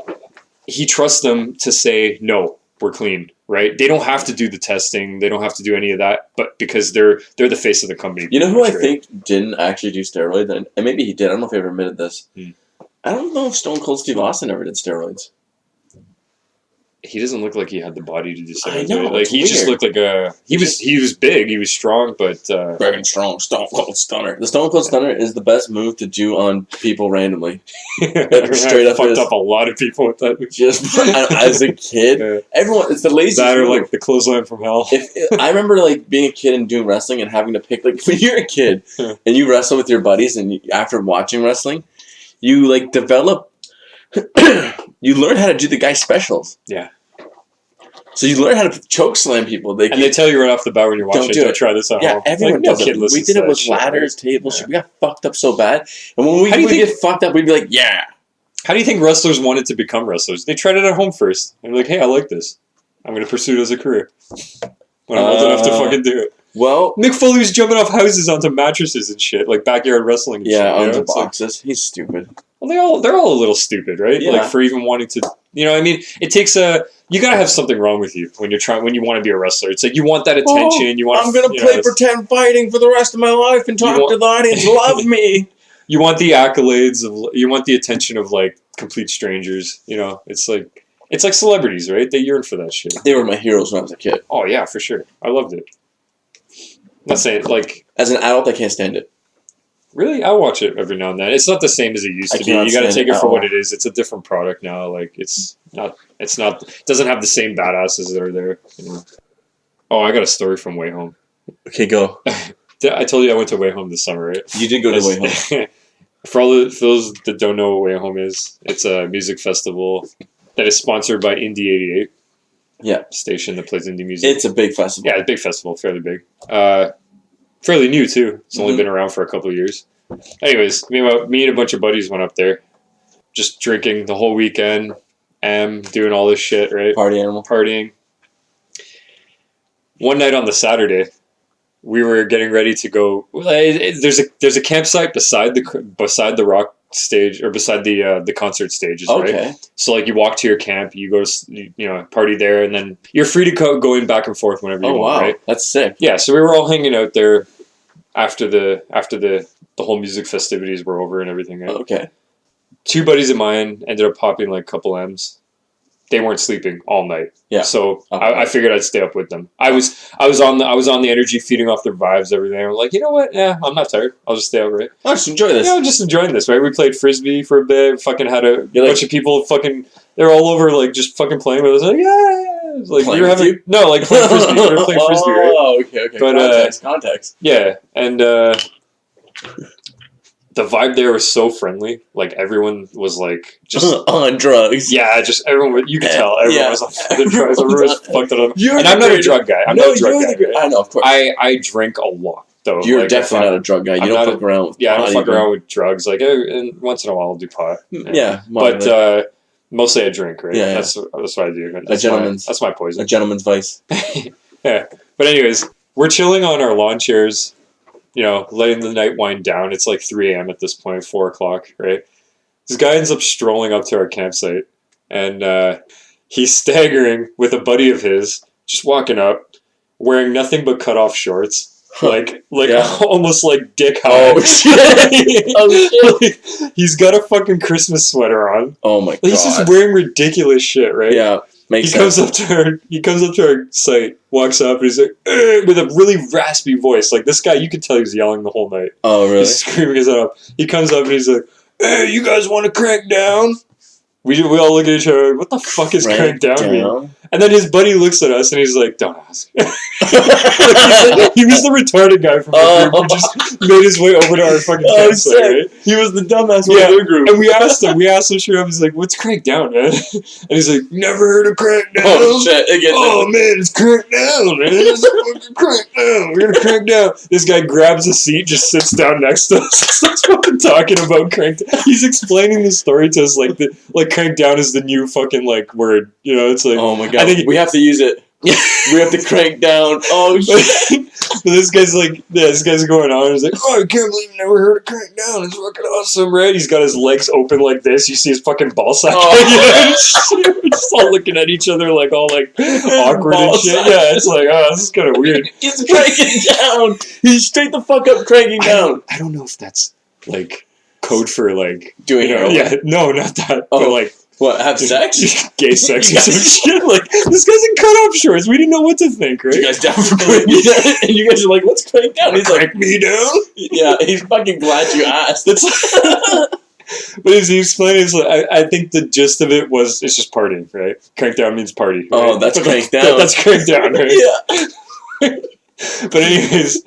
he trusts them to say no. We're clean, right? They don't have to do the testing. They don't have to do any of that, but because they're the face of the company. You know who I think didn't actually do steroids, and maybe he did. I don't know if he ever admitted this. I don't know if Stone Cold Steve Austin ever did steroids. He doesn't look like he had the body to do I steroids. know, Right? Like it's he just weird. looked like he was big, he was strong, but Big and strong Stone Cold Stunner. The Stone Cold Stunner is the best move to do on people randomly. Straight up fucked is- up a lot of people with that. Just as a kid, Yeah. everyone. It's the laziest That or move. like the clothesline from hell. I remember like being a kid and doing wrestling and having to pick like when you're a kid Yeah. and you wrestle with your buddies and after watching wrestling, you like develop. You learn how to do the guy specials. Yeah. So you learn how to choke slam people. And they tell you right off the bat when you're watching, do don't it. try this at Yeah, home. everyone Like, no does kid it. We listens did to it that with shit, right? ladders, tables. Yeah. We got fucked up so bad. And when we How do you would think- get fucked up, we'd be like, yeah. How do you think wrestlers wanted to become wrestlers? They tried it at home first. They're like, hey, I like this. I'm going to pursue it as a career. When I'm old enough to fucking do it. Well, Mick Foley's jumping off houses onto mattresses and shit, like backyard wrestling. And yeah, shit, you know? onto It's like- boxes. He's stupid. well, they're all a little stupid, right? Yeah. Like for even wanting to, you know, I mean, it takes you gotta have something wrong with you when you want to be a wrestler. It's like you want that attention. You want. I'm gonna play pretend fighting for the rest of my life and talk to the audience. Love me. You want the accolades you want the attention of like complete strangers. You know, it's like celebrities, right? They yearn for that shit. They were my heroes when I was a kid. Oh yeah, for sure. I loved it. I'm not saying like As an adult, I can't stand it. really. I watch it every now and then. It's not the same as it used I to be. cannot You got to stand take it it for at what all. it is. It's a different product now. Like it's not. It doesn't have the same badasses that are there. You know? Oh, I got a story from Way Home. Okay, go. I told you I went to Way Home this summer, right? You did go to Way Home. For those that don't know what Way Home is, it's a music festival that is sponsored by Indie 88. Yeah. Station that plays indie music. It's a big festival. Yeah, it's a big festival, fairly big. Fairly new too. It's only been around for a couple of years. Anyways, me and a bunch of buddies went up there, just drinking the whole weekend, doing all this shit, right? Party animal. Partying. One night on the Saturday, we were getting ready to go. There's a campsite beside the rock stage or beside the concert stages, right? Okay. So like you walk to your camp, you go to party there, and then you're free to go in back and forth whenever you Oh want, wow, right? that's sick. Yeah, so we were all hanging out there after the whole music festivities were over and everything. Right? Okay. Two buddies of mine ended up popping like a couple M's. They weren't sleeping all night. Yeah. So Okay. I figured I'd stay up with them. I was on the energy, feeding off their vibes, everything. I'm like, you know what? Yeah, I'm not tired. I'll just stay up, right? I'll just enjoy this. Yeah, I'm just enjoying this, right? We played frisbee for a bit. Fucking had a You're like- bunch of people. Fucking, they're all over, like just fucking playing with us. Like, yeah. It's like Playing we were with having you? no, like playing frisbee. We were playing frisbee, right? Oh, okay. But, context. Yeah, and the vibe there was so friendly. Like everyone was like just on drugs. yeah, just everyone. You could tell everyone Yeah. was on fucking drugs. Everyone was fucked up. You're And the I'm not a greatest- drug guy. I'm No, not a drug you're guy. the great- right? I know, of course. I drink a lot though. You're Like, definitely not a drug guy. You I'm don't not fuck around with Yeah, I don't pot fuck even. around with drugs. Like and once in a while I'll do pot. Yeah, But moderately. mostly I drink. Right. Yeah, yeah. That's what I do. That's my poison. a gentleman's vice. Yeah. But anyways, we're chilling on our lawn chairs, you know, letting the night wind down. It's like 3 a.m. at this point, 4 o'clock, right? This guy ends up strolling up to our campsite, and he's staggering with a buddy of his, just walking up, wearing nothing but cut-off shorts. Like Yeah. almost like dick high. Oh shit! Oh shit! Like, he's got a fucking Christmas sweater on. Oh my god! He's just wearing ridiculous shit, right? Yeah, makes He sense. comes up to our site, walks up, and he's like, with a really raspy voice. Like this guy, you could tell he was yelling the whole night. Oh really? He's screaming his head off. He comes up and he's like, "Hey, you guys want to crank down?" We all look at each other. What the fuck is crank down mean? And then his buddy looks at us and he's like, "Don't ask." He was the retarded guy from the group who just made his way over to our fucking campsite, right? He was the dumbass Yeah, one in the group. and we asked him straight up, he's like, "What's crank down, man?" And he's like, "Never heard of crank down?" Oh shit! It gets Oh man, it's crank down, man. It's fucking crank down. We're gonna crank down. This guy grabs a seat, just sits down next to us, starts fucking talking about crank down. He's explaining the story to us like crank down is the new fucking like word. You know, it's like Oh my god! I think we have to use it. We have to crank down. Oh shit! But this guy's like, yeah, this guy's going on. He's like, "Oh, I can't believe you never heard of crank down. It's fucking awesome, right?" He's got his legs open like this. You see his fucking ball sack. Oh. We're just all looking at each other like all like awkward and Ball shit. sack. Yeah, it's like, oh, this is kind of weird. He's cranking down. He's straight the fuck up cranking down. I don't know if that's like code for like doing heroin. Yeah, no, not that. Oh. But like What? Have sex? Gay sex or some shit. Like this guy's in cutoff shorts. We didn't know what to think, right? You guys down for crank me down? And you guys are like, let's crank down. He's like, crank me down. Yeah, he's fucking glad you asked. But as he explained, it's like, I think the gist of it was it's just partying, right? Crank down means party. Right? Oh, that's crank down. That's crank down, right? Yeah. But anyways,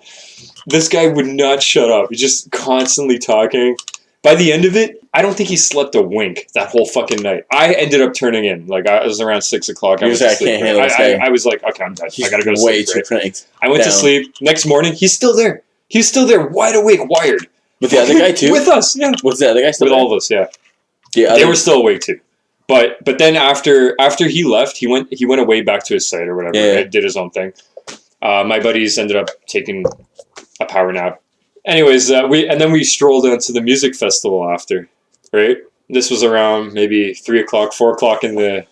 this guy would not shut up. He's just constantly talking. By the end of it, I don't think he slept a wink that whole fucking night. I ended up turning in. Like, I was around 6 o'clock. I was like, I can't handle this guy. I was like, okay, I'm done. He's I gotta go to sleep. way too cranked. I went to sleep. Next morning, he's still there. He's still there, wide awake, wired. With the other guy, too? With us, yeah. What's the other guy still With there? all of us, yeah. They were still awake, too. But then after he left, he went away back to his site or whatever. Yeah. Right? Did his own thing. My buddies ended up taking a power nap. Anyways, we strolled down to the music festival after, right? This was around maybe 3 o'clock, 4 o'clock in the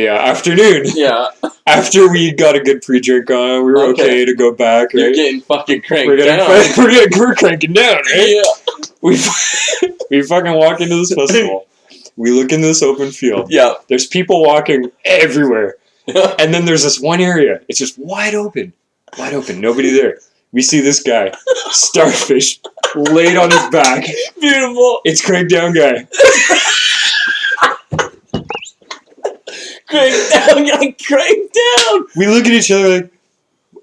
afternoon. Yeah. After we got a good pre-drink on, we were okay to go back. Right? You're getting fucking cranked We're cranking down, right? Yeah. We fucking walk into this festival. We look into this open field. Yeah. There's people walking everywhere. And then there's this one area. It's just wide open. Wide open. Nobody there. We see this guy, starfish, laid on his back. Beautiful. It's crank down guy. Crank down, crank down. We look at each other like,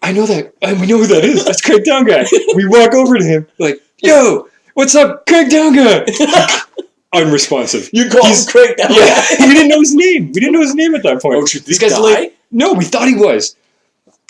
I know that. We know who that is. That's crank down guy. We walk over to him like, yo, what's up, crank down guy? Unresponsive. You call him crank down guy? We didn't know his name. We didn't know his name at that point. Oh, should this guy's like, no, we thought he was.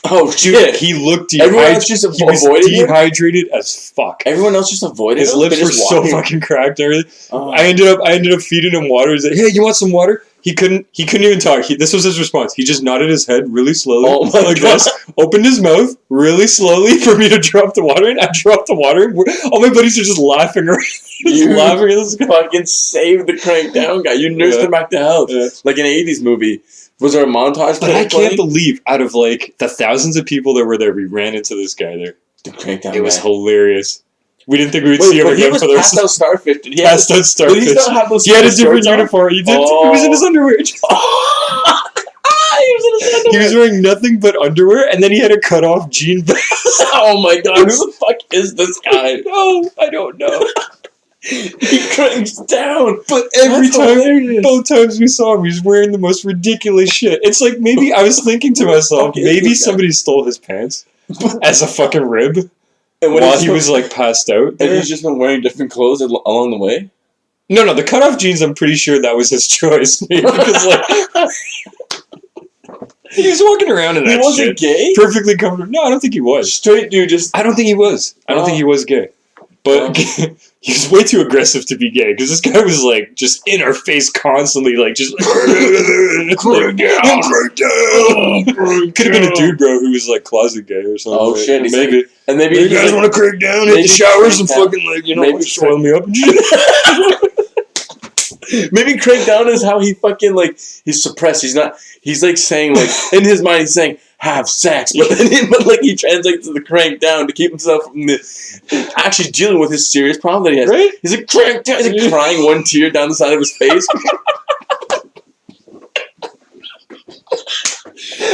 Oh, shit. He looked dehydrated. He was dehydrated as fuck. Everyone else just avoided him? His lips were so fucking cracked and everything. I ended up feeding him water. He's like, hey, you want some water? He couldn't even talk. This was his response. He just nodded his head really slowly, like this, opened his mouth really slowly for me to drop the water in. I dropped the water in. All my buddies are just laughing around. Laughing at this guy. Fucking saved the crank down guy. You nursed him back to health. Yeah. Like an 80s movie. Was there a montage? But I can't believe out of like the thousands of people that were there, we ran into this guy there. The crank down It was hilarious. We didn't think we would see him again for the rest of the starfish. Did he passed out starfish. Did he still have those? He had a different uniform. He did. He was in his underwear. He was wearing nothing but underwear, and then he had a cut off jean vest. Oh my god! Who the fuck is this guy? No, I don't know. He cranks down, but both times we saw him, he was wearing the most ridiculous shit. It's like maybe I was thinking to myself, maybe somebody stole his pants as a fucking rib. And while he was like passed out, and he's just been wearing different clothes along the way. No, the cutoff jeans. I'm pretty sure that was his choice, because like he was walking around in that. He wasn't gay. Perfectly comfortable. No, I don't think he was. Straight dude. I don't think he was. I don't think he was gay. But he was way too aggressive to be gay, because this guy was like just in our face constantly, like just crank down. Could have been a dude, bro, who was like closet gay or something. Oh shit! Maybe. And maybe you guys want to crank down, hit the showers, and fucking like maybe soil me up and shit. Maybe crank down is how he fucking like he's suppressed. He's not. He's like saying like in his mind he's saying have sex, but then he translates to the crank down to keep himself from the actually dealing with his serious problem that he has. Right? He's like crank down. He's like crying one tear down the side of his face.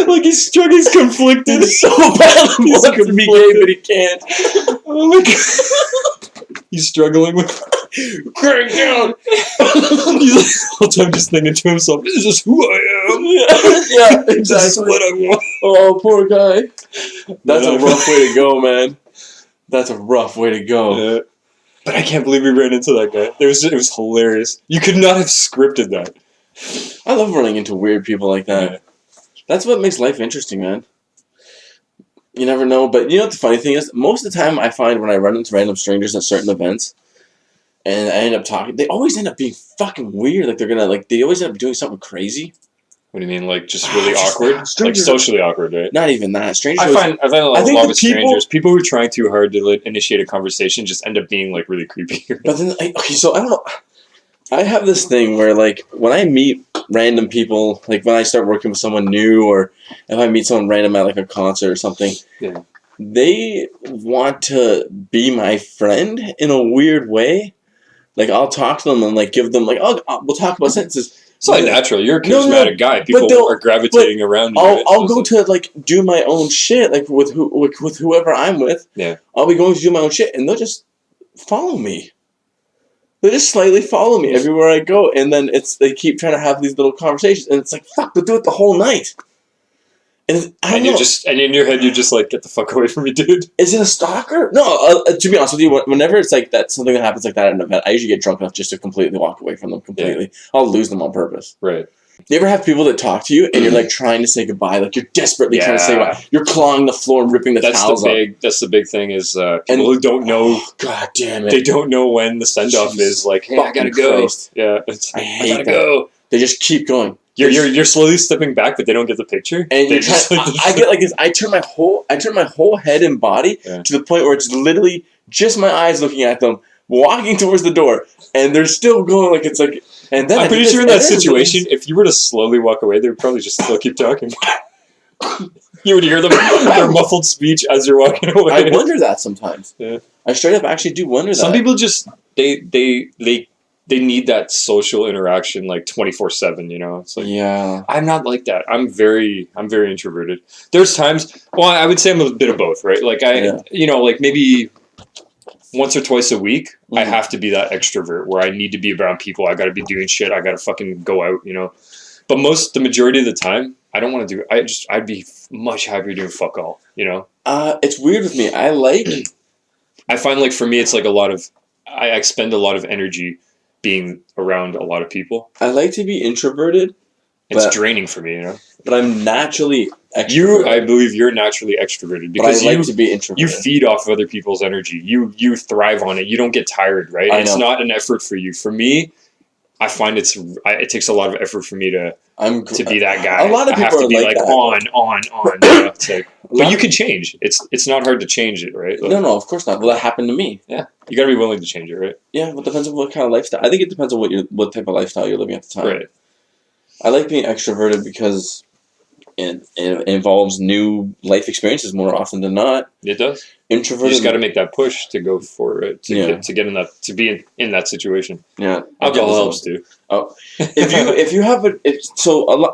Like he's struggling, he's conflicted so bad. He wants to be gay, but he can't. Oh my god. He's struggling with crank down. He's like, the whole time just thinking to himself, "This is who I am." Yeah, exactly. This is what I want. Oh, poor guy. That's a rough way to go, man. That's a rough way to go. Yeah. But I can't believe we ran into that guy. It was hilarious. You could not have scripted that. I love running into weird people like that. Yeah. That's what makes life interesting, man. You never know, but you know what the funny thing is? Most of the time I find when I run into random strangers at certain events, and I end up talking, they always end up being fucking weird. Like they always end up doing something crazy. What do you mean, like just really awkward? Like socially awkward, right? Not even that. Strangers. I find a lot with strangers. People who are trying too hard to like, initiate a conversation just end up being like really creepy. But then, okay, so I don't know. I have this thing where like when I meet random people, like when I start working with someone new, or if I meet someone random at like a concert or something, they want to be my friend in a weird way. Like, I'll talk to them and, like, give them, like, we'll talk about sentences. It's not natural. You're a charismatic guy. People are gravitating around you. I'll go to, like, do my own shit, like, with whoever I'm with. Yeah. I'll be going to do my own shit, and they'll just follow me. They just slightly follow me everywhere I go, and then they keep trying to have these little conversations, and it's like, fuck, they'll do it the whole night. And and in your head, you're just like, get the fuck away from me, dude. Is it a stalker? No, to be honest with you, whenever it's like that, something that happens like that at an event, I usually get drunk enough just to completely walk away from them completely. Yeah. I'll lose them on purpose. Right. You ever have people that talk to you and you're like trying to say goodbye, like you're desperately trying to say goodbye. You're clawing the floor and ripping the towels off. That's the big thing is people who don't know. Oh, God damn it! They don't know when the send off is. Like, hey, I gotta go. Christ. Yeah, I gotta go. They just keep going. You're slowly stepping back, but they don't get the picture. And I get like this. I turn my whole head and body to the point where it's literally just my eyes looking at them, walking towards the door, and they're still going like it's like. And then I'm pretty sure in that situation, if you were to slowly walk away, they would probably just still keep talking. You would hear their muffled speech as you're walking away. I wonder that sometimes. Yeah. I straight up actually do wonder that. Some people just they need that social interaction like 24/7. You know, it's like I'm not like that. I'm very introverted. There's times. Well, I would say I'm a bit of both, right? Like like maybe once or twice a week, I have to be that extrovert where I need to be around people. I got to be doing shit. I got to fucking go out, you know. But the majority of the time, I don't want to do. I'd be much happier doing fuck all, you know. It's weird with me. I find like for me, it's like I expend a lot of energy being around a lot of people. I like to be introverted. It's draining for me, you know. But I'm naturally extroverted. I believe you're naturally extroverted because I like to be introverted. You feed off of other people's energy. You thrive on it. You don't get tired, right? It's not an effort for you. For me, I find it takes a lot of effort for me to be that guy. A lot of people have to be like that. on. You know? It's like, but you can change. It's not hard to change it, right? Like, no, of course not. Well, that happened to me. Yeah, you got to be willing to change it, right? Yeah, well, it depends on what kind of lifestyle. I think it depends on what type of lifestyle you're living at the time. Right. I like being extroverted because it involves new life experiences more often than not. It does. Introverted. You just got to make that push to go for it to get in that to be in that situation. Yeah, alcohol helps too. Oh, if you have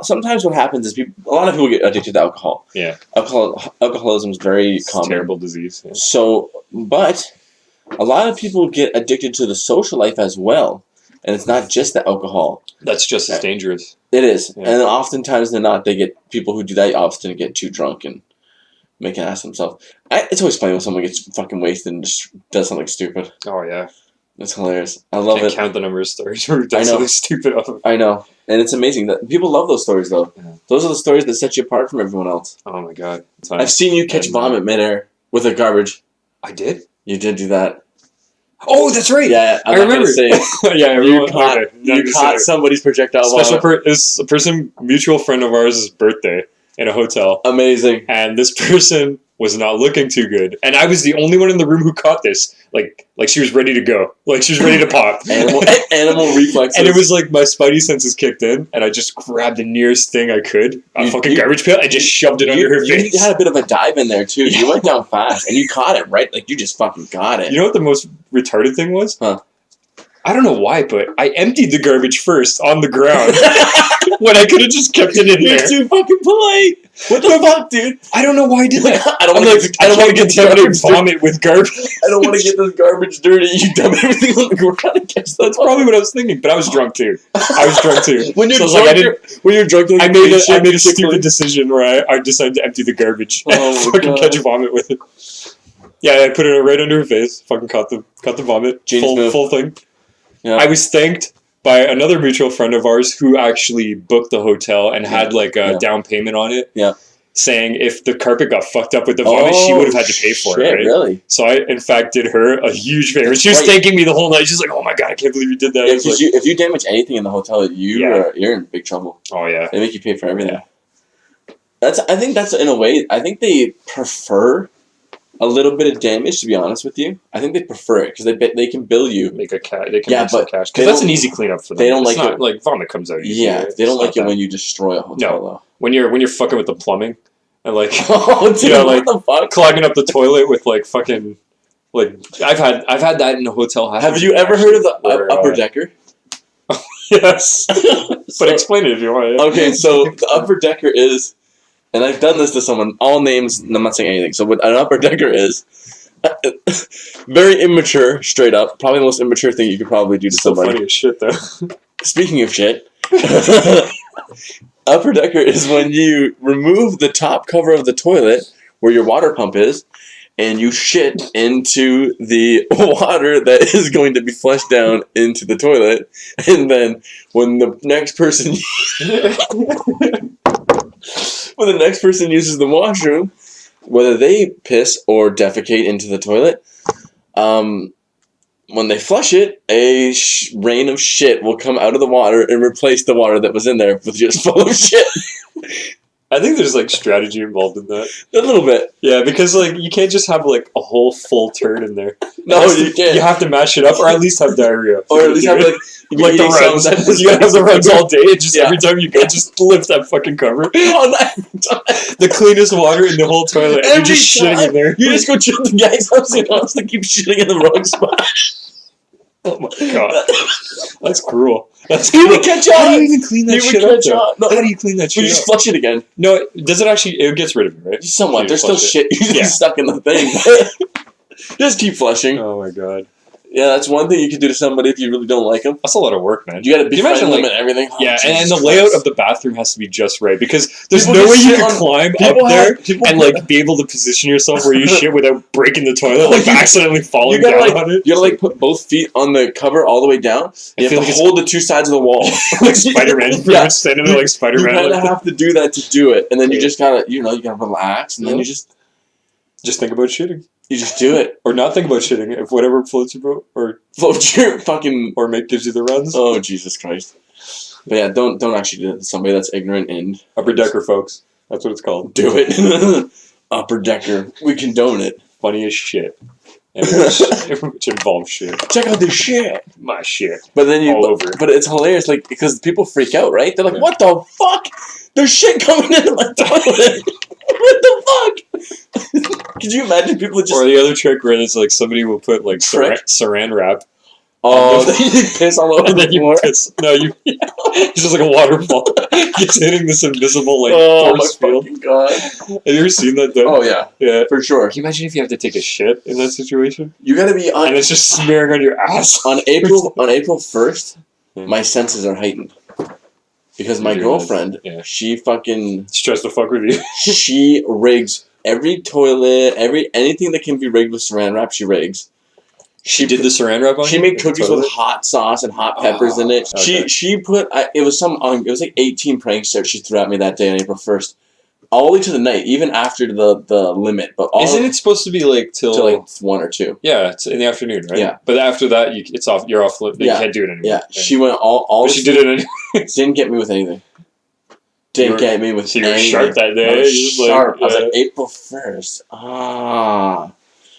sometimes what happens is a lot of people get addicted to alcohol. Yeah, alcoholism is very common. Terrible disease. Yeah. So, but a lot of people get addicted to the social life as well. And it's not just the alcohol. That's just as dangerous. It is. Yeah. And oftentimes they're not. They get people who do that often get too drunk and make an ass of themselves. It's always funny when someone gets fucking wasted and just does something stupid. Oh, yeah. It's hilarious. I love it. Count the number of stories where does something stupid off of. I know. And it's amazing that people love those stories, though. Yeah. Those are the stories that set you apart from everyone else. Oh, my God. I've seen you catch vomit midair with a garbage. I did? You did do that. Oh, that's right. Yeah, I remember. Yeah, you caught somebody's projectile vomit. It's a mutual friend of ours' birthday in a hotel. Amazing. And this person was not looking too good, and I was the only one in the room who caught this. Like she was ready to go. Like she was ready to pop. Animal reflexes. And it was like my spidey senses kicked in, and I just grabbed the nearest thing I could, a fucking garbage pail, and just shoved it under her face. You had a bit of a dive in there too. Yeah. You went down fast, and you caught it right. Like you just fucking got it. You know what the most retarded thing was? Huh? I don't know why, but I emptied the garbage first on the ground when I could have just kept it in there. You're too fucking polite. What the fuck, dude? I don't know why I did that. I don't want to get contaminated vomit with garbage. I don't want to get this garbage dirty. You dump everything on the ground. That's probably what I was thinking, but I was drunk too. When you're drunk, I made a stupid decision where I decided to empty the garbage and fucking catch vomit with it. Yeah, I put it right under her face. Fucking caught the vomit. Full thing. Yeah. I was thanked by another mutual friend of ours who actually booked the hotel and had like a down payment on it. Yeah. Saying if the carpet got fucked up with the vomit, she would have had to pay for it. Right? Really? So I, in fact, did her a huge favor. She was thanking me the whole night. She's like, "Oh my God, I can't believe you did that." Yeah, because if you damage anything in the hotel, you're in big trouble. Oh yeah. They make you pay for everything. Yeah. I think that's in a way. I think they prefer a little bit of damage, to be honest with you. I think they prefer it because they can bill you. They can make some cash. Because that's an easy cleanup for them. They don't like it. Like vomit comes out easy. Yeah, they don't like it when you destroy a hotel, though. When you're fucking with the plumbing and like, what the fuck? clogging up the toilet with like fucking Like I've had that in a hotel. Have you ever heard of the upper decker? Yes, but explain it if you want. Okay, so the upper decker is, and I've done this to someone. All names. I'm not saying anything. So what an upper decker is, very immature. Straight up, probably the most immature thing you could probably do to somebody. Funny as shit, though. Speaking of shit, upper decker is when you remove the top cover of the toilet where your water pump is, and you shit into the water that is going to be flushed down into the toilet, and then when the next person uses the washroom, whether they piss or defecate into the toilet, when they flush it, a rain of shit will come out of the water and replace the water that was in there with just full of shit. I think there's like strategy involved in that. A little bit. Yeah, because like you can't just have like a whole full turd in there. No, you can't. You have to mash it up, or at least have diarrhea. Or at least have like the runs. You gotta have the runs all day, and just every time you go, just lift that fucking cover. The cleanest water in the whole toilet. And you're just shitting in there. You just go to the guy's house and constantly keep shitting in the wrong spot. Oh my god, that's cruel. That's He would catch on. How do you even clean that shit up? No, how do you clean that shit up? You just flush it again. No, does it actually? It gets rid of it, right? Somewhat. There's still shit stuck in the thing. Just keep flushing. Oh my god. Yeah, that's one thing you can do to somebody if you really don't like them. That's a lot of work, man. You got to be friendly them and everything. Oh, yeah, and the layout of the bathroom has to be just right, because there's no way you can climb up there and like be able to position yourself where you shit without breaking the toilet, like accidentally falling down on it. You gotta like put both feet on the cover all the way down. You have to hold the two sides of the wall, like Spider-Man. You're standing there like Spider-Man. You kind of have to do that to do it, and then you just gotta, you gotta relax, and then you just think about shitting. You just do it. Or not think about shitting, if whatever floats your boat, or floats your fucking... Or gives you the runs. Oh, Jesus Christ. But yeah, don't actually do it to somebody that's ignorant and... Upper decker, folks. That's what it's called. Do it. Upper decker. We condone it. Funny as shit. Which involves shit. Check out this shit. My shit. But then But it's hilarious, like, because people freak out, right? They're like, what the fuck? There's shit coming into my toilet. What the fuck? Could you imagine people just... Or the other trick where it's like somebody will put like saran wrap. Oh, then you piss all over the floor. No, it's just like a waterfall. It's hitting this invisible like force field. God. Have you ever seen that though? Oh yeah. Yeah. For sure. Can you imagine if you have to take a shit in that situation? You gotta be on... And it's just smearing on your ass. On April 1st, my senses are heightened. Because my girlfriend, she fucking... She tries to fuck with you. She rigs every toilet, anything that can be rigged with saran wrap, she rigs. She did the saran wrap on She made cookies with hot sauce and hot peppers in it. Okay. She put... it was like 18 pranks that she threw at me that day on April 1st. All the way to the night, even after the limit. But isn't it supposed to be like till like 1 or 2? Yeah, it's in the afternoon, right? Yeah. But after that, it's off. You're off. You can't do it anymore. Yeah. She went all. But she did it anyway. Didn't get me with anything. Didn't get me with anything. You were sharp that day. I was sharp. I was like, April 1st.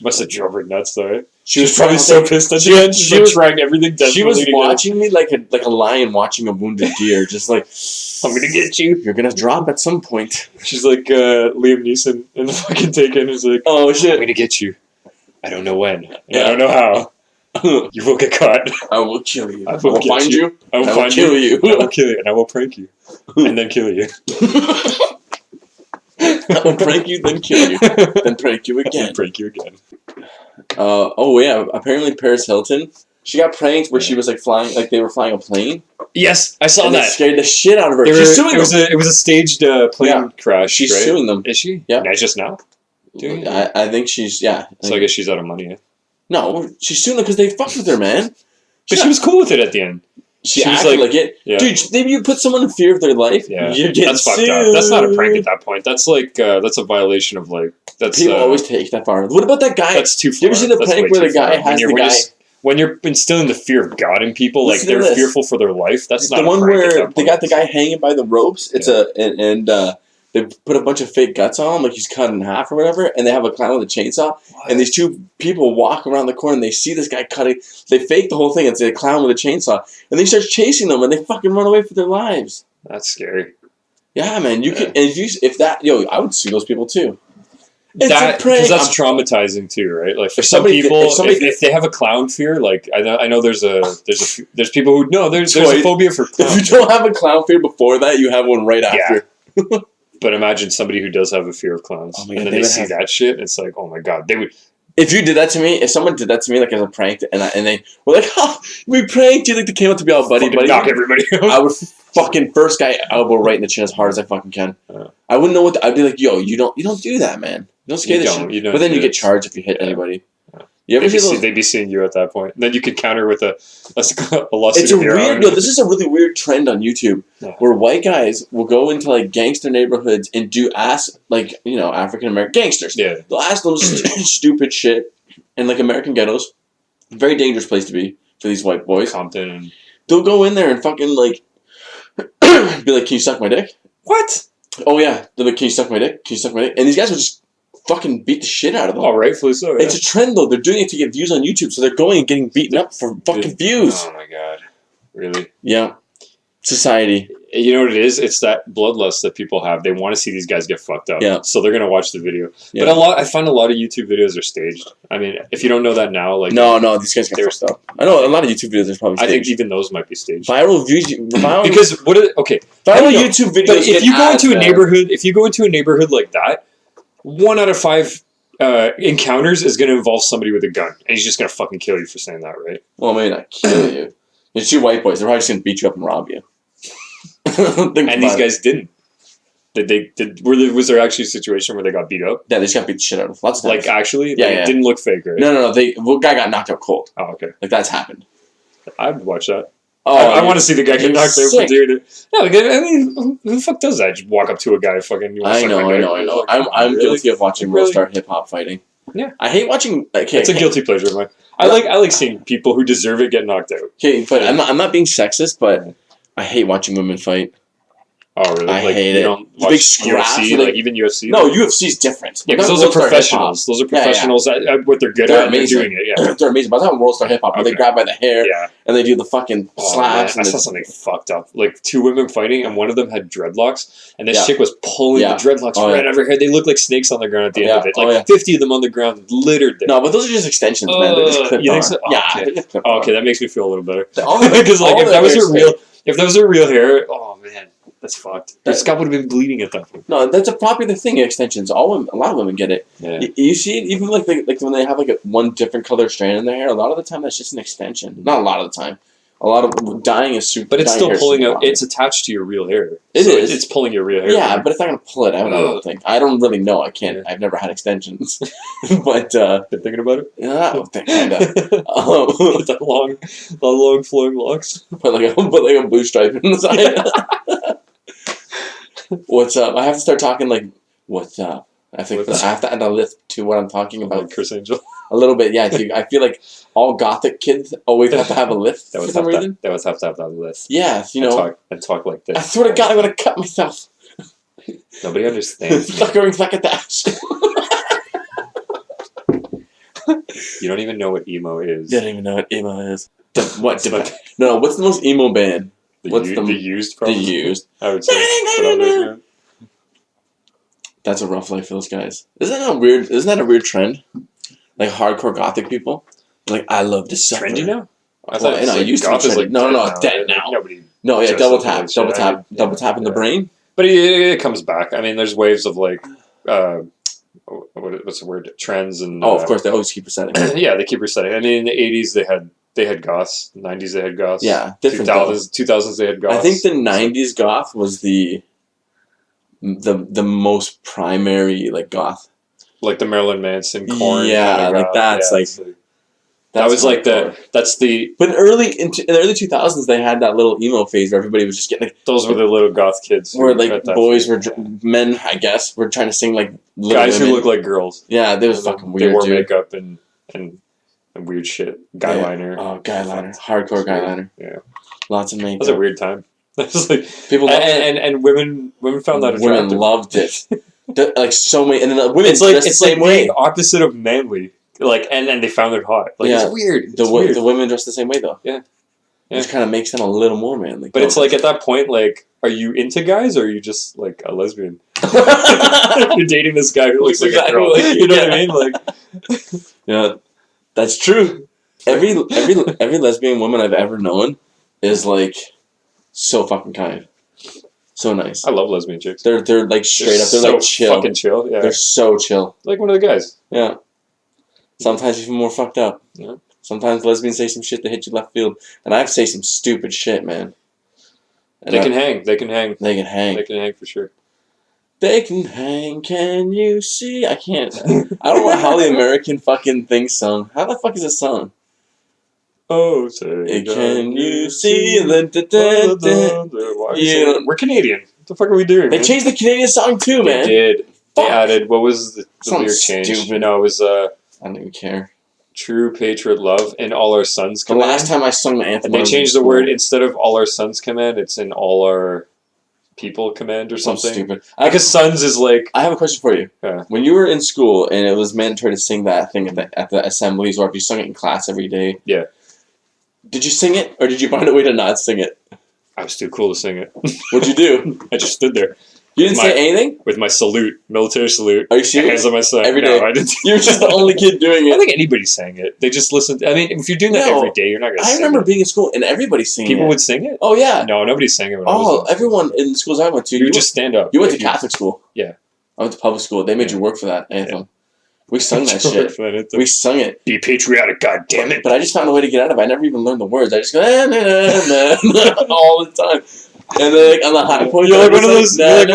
Must have drove her nuts though. She was probably so pissed at the end. She was trying everything desperately. She was watching me like a lion watching a wounded deer, just like, I'm gonna get you. You're gonna drop at some point. She's like Liam Neeson in the fucking Taken. He's like, oh shit, I'm gonna get you. I don't know when. I don't know how. You will get caught. I will kill you. I will find you. I will kill you. I will kill you, and I will prank you, and then kill you. I will prank you, then kill you, then prank you again. Prank you again. Oh yeah, apparently Paris Hilton, she got pranked where she was like flying, like they were flying a plane. Yes, I saw that. It scared the shit out of her. She's suing them. It was a staged plane crash. She's right? suing them. Is she? Yeah. Just now? I think she's So I guess she's out of money. Yeah? No, she's suing them because they fucked with her, man. But she was cool with it at the end. She acted like it. Yeah. Dude, maybe you put someone in fear of their life. Yeah, you're getting that's fucked up. That's not a prank at that point. That's like that's a violation of like. That's people always take that far. What about that guy? That's too far. You ever seen the prank where the guy has the guy? When you're instilling the fear of God in people, like they're fearful for their life. That's not the one where they got the guy hanging by the ropes. It's they put a bunch of fake guts on him, like he's cut in half or whatever, and they have a clown with a chainsaw. What? And these two people walk around the corner and they see this guy cutting. They fake the whole thing. It's a clown with a chainsaw, and they start chasing them, and they fucking run away for their lives. That's scary. Yeah, man. You can, and if that, I would sue those people too. It's a prank. Because that's traumatizing too, right? Like for some people, if they have a clown fear, like I know there's people who there's a phobia for clowns. If you don't have a clown fear before that, you have one right after. Yeah. But imagine somebody who does have a feer of clowns, and then they see that shit. It's like, oh my god, they would. If you did that to me, if someone did that to me like as a prank, and they were like, "Oh, we pranked you," like they came out to be all buddy, knock everybody out. I would fucking first guy elbow right in the chin as hard as I fucking can. I wouldn't know what I'd be like. Yo, you don't do that, man. You don't scare the shit. But then you get charged if you hit anybody. You ever they'd be seeing you at that point. Then you could counter with a lawsuit. It's a weird. This is a really weird trend on YouTube where white guys will go into like gangster neighborhoods and do African American gangsters. Yeah, they'll ask them stupid shit in like American ghettos. Very dangerous place to be for these white boys. Compton. They'll go in there and fucking like be like, "Can you suck my dick?" What? Oh yeah, they're like, "Can you suck my dick? Can you suck my dick?" And these guys will just fucking beat the shit out of them. Oh, rightfully so. Yeah. It's a trend though. They're doing it to get views on YouTube, so they're going and getting beaten up for fucking views. Oh my god, really? Yeah, society. You know what it is? It's that bloodlust that people have. They want to see these guys get fucked up. Yeah. So they're gonna watch the video. Yeah. But I find a lot of YouTube videos are staged. I mean, if you don't know that now, like no, these guys get fucked up. I know a lot of YouTube videos are probably staged. I think even those might be staged. Viral views because viral YouTube videos. But if you go into a neighborhood like that, 1 out of 5 encounters is going to involve somebody with a gun, and he's just going to fucking kill you for saying that, right? Well, maybe not kill you. It's 2 white boys. They're probably just going to beat you up and rob you. And these guys didn't. Was there actually a situation where they got beat up? Yeah, they just got beat the shit out of. Lots of times. Like actually, it didn't look fake, right? No. The guy got knocked out cold. Oh, okay. Like that's happened. I'd watch that. Oh, I want to see the guy get knocked out for doing it. No, I mean, who the fuck does that? Just walk up to a guy, fucking. I know. I'm guilty of watching Worldstar hip hop fighting. Yeah, I hate watching. It's a guilty pleasure of mine. I like seeing people who deserve it get knocked out. Okay, but I'm not being sexist, but I hate watching women fight. Oh really? I hate it. Don't watch big scraps, UFC, like even UFC. No, UFC is different. Yeah, because those are professionals. Those are professionals at what they're good at. They're doing it. Yeah, they're amazing. By the time Worldstar hip hop, they grab by the hair, and they do the fucking slaps. Man, I saw something fucked up. Like 2 women fighting, and one of them had dreadlocks, and this chick was pulling the dreadlocks right out of her hair. They looked like snakes on the ground at the end of it. Like 50 of them on the ground, littered there. No, but those are just extensions, man. They're just clipped on. So? Yeah. Okay, that makes me feel a little better. Because like if that was her real hair, oh man. That's fucked. Her scalp would have been bleeding at that point. No, that's a popular thing. Extensions. A lot of women get it. Yeah. You see it even like when they have like one different color strand in their hair. A lot of the time, that's just an extension. Not a lot of the time. A lot of dyeing is super. But it's still pulling out. It's attached to your real hair. It is. It's pulling your real hair. Yeah, but it's not gonna pull it out. I don't think. I don't really know. I can't. I've never had extensions. But been thinking about it. Yeah, kind of. That long flowing locks. Put like a blue stripe in the side. What's up? I have to start talking like, what's up? I think I have to add a lift to what I'm talking about. Like Chris Angel. A little bit, yeah. I feel like all gothic kids always have to have a lift for some reason. They always have to have that lift. Yeah, you know. And talk like this. I swear to God, I'm going to cut myself. Nobody understands. It's not going back at that. You don't even know what emo is. You don't even know what emo is. What's the most emo band? The Used, probably. The Used. I would say. That's a rough life for those guys. Isn't that a weird trend? Like hardcore gothic people? Like, I love to suffer. Trendy now? I thought it used to be trendy. No, it's dead now. No, yeah, double tap in the brain. But it comes back. I mean, there's waves of like, what's the word? Trends and... of course, they always keep resetting. Yeah, they keep resetting. I mean, in the 80s, they had goths. 90s, they had goths. Yeah, different 2000s, they had goths. I think the 90s goth was the most primary, like, goth. Like the Marilyn Manson, Korn. Yeah, like that's like... That was like that's the... But in the early 2000s, they had that little emo phase where everybody was just getting like... Those were the little goth kids. Where like boys were... Men, I guess, were trying to sing like... Guys who look like girls. Yeah, they was fucking weird, They wore makeup and weird shit. Guyliner. Yeah. Oh, guyliner. Hardcore guyliner. Yeah. Lots of makeup. That was a weird time. It was like... People loved it. And women found that attractive. Women loved it. Like so many... And then the women it's the same way. The opposite of manly. Like and they found it hot. Like it's weird. The women dress the same way though. Yeah. Which kind of makes them a little more manly. But it's like at that point, like, are you into guys or are you just like a lesbian? You're dating this guy who looks like a girl. Like, you know what I mean? Like, yeah, that's true. Every lesbian woman I've ever known is like so fucking kind, so nice. I love lesbian chicks. They're like straight up. They're so like chill. Fucking chill. Yeah, they're so chill. Like one of the guys. Yeah. Sometimes even more fucked up. Yeah. Sometimes lesbians say some shit that hit you left field, and I say some stupid shit, man. And they can hang. They can hang. They can hang. They can hang for sure. They can hang. Can you see? I can't. I don't know how the American fucking thing sung. How the fuck is it sung? Oh, say can you see? We're Canadian. What the fuck are we doing? They changed the Canadian song too, man. They did. Fuck. They added, what was the Something lyric change? stupid. No, it was I don't even care. True Patriot Love in All Our Sons The Command. last time I sung the anthem, And they changed the word, instead of All Our Sons Command, it's in All Our People Command or something. Stupid. Because sons is like... I have a question for you. Yeah. When you were in school and it was mandatory to sing that thing at the assemblies, or if you sung it in class every day, yeah, did you sing it, or did you find a way to not sing it? I was too cool to sing it. What'd you do? I just stood there. You didn't say anything? With my salute, military salute. Are you serious? Hands on my side. Every day? No, I didn't. You were just the only kid doing I it. don't think anybody sang it. They just listened. I mean, if you're doing that every day, you're not going to sing it. I remember being in school and everybody singing People it. would sing it? Oh, yeah. No, nobody sang it when I was in everyone in the schools I went to. You would just stand up. You went to Catholic school. Yeah. I went to public school. They made you work for that anthem. Yeah. We sung that shit. We sung it. Be patriotic, goddammit. But I just found a way to get out of it. I never even learned the words. I just go, all the time. And then like, on the high point, you're like one of those. You're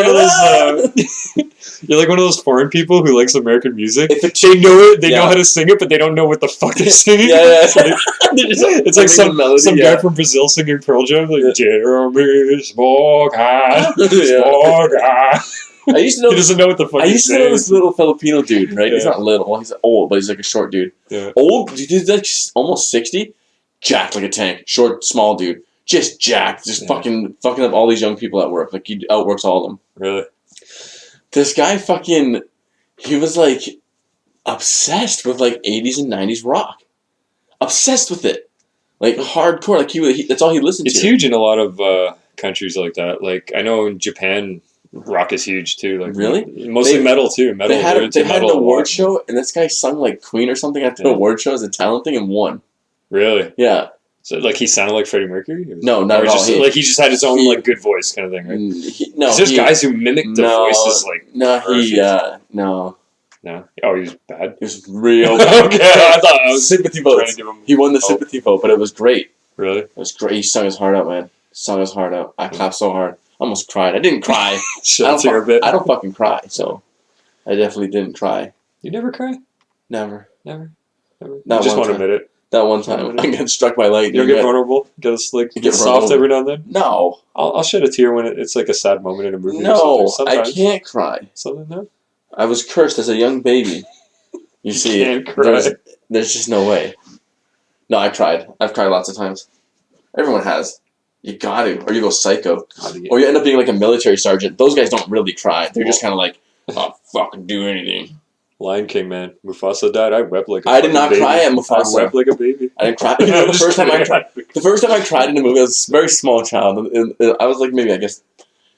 like one of those foreign people who likes American music. They know it. They know how to sing it, but they don't know what the fuck they're singing. It's like some guy from Brazil singing Pearl Jam, like Jeremy Smoke. I used to know. He doesn't know what the fuck. I used to know this little Filipino dude, right? Yeah. He's not little. Well, he's old, but he's like a short dude. Yeah. Old, dude's like almost 60. Jacked like a tank. Short, small dude. Just jacked. Just fucking up all these young people at work. Like, he outworks all of them. Really? This guy he was like obsessed with like 80s and 90s rock. Obsessed with it. Like hardcore. Like that's all he listened to. It's huge in a lot of countries like that. Like, I know in Japan, rock is huge too. Like, really? Mostly metal too. Metal. They had an award show, and this guy sung like Queen or something at the award show as a talent thing and won. Really? Yeah. So, like, he sounded like Freddie Mercury? No, not at all. He just had his own, like, good voice kind of thing, right? There's guys who mimic the voices, like, no. Oh, he was bad? He was real bad. Okay, I thought I was sympathy votes. He won the sympathy vote, but it was great. Really? It was great. He sung his heart out, man. Sung his heart out. I clapped so hard. I almost cried. I didn't cry. I don't fucking cry, so I definitely didn't cry. You never cry? Never. Not you just want to admit it. That one time, I get struck by lightning. You'll get vulnerable? Get soft every now and then? No. I'll shed a tear when it's like a sad moment in a movie. No, I can't cry. Something, no? I was cursed as a young baby. You see, can't cry. There's just no way. No, I cried. I've cried lots of times. Everyone has. You got to, or you go psycho. Or you end up being like a military sergeant. Those guys don't really cry. They're just kind of like, oh, fucking do anything. Lion King, man. Mufasa died. I wept like a I did not cry at Mufasa. I wept like a baby. I didn't cry. The first time I cried in a movie, I was a very small child. I was like, maybe, I guess.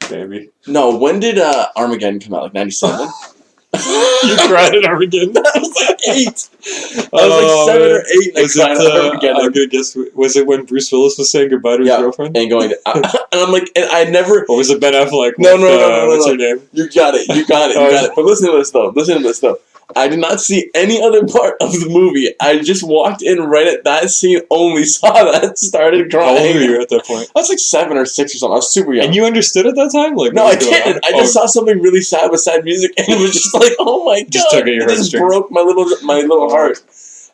Maybe. No, when did Armageddon come out? Like 97? You cried at Armageddon? I was like 8. I was like 7 or 8 and I cried at Armageddon. I'm going to guess, was it when Bruce Willis was saying goodbye to his girlfriend? And going, and I'm like, and I never... Or was it Ben Affleck? No. What's her name? You got it. But listen to this, though. I did not see any other part of the movie. I just walked in right at that scene only, saw that, started crying. How old were you at that point? I was like 7 or 6 or something. I was super young. And you understood at that time? Like, no, I didn't. I just saw something really sad with sad music, and it was just like, oh my god. It just broke my little heart.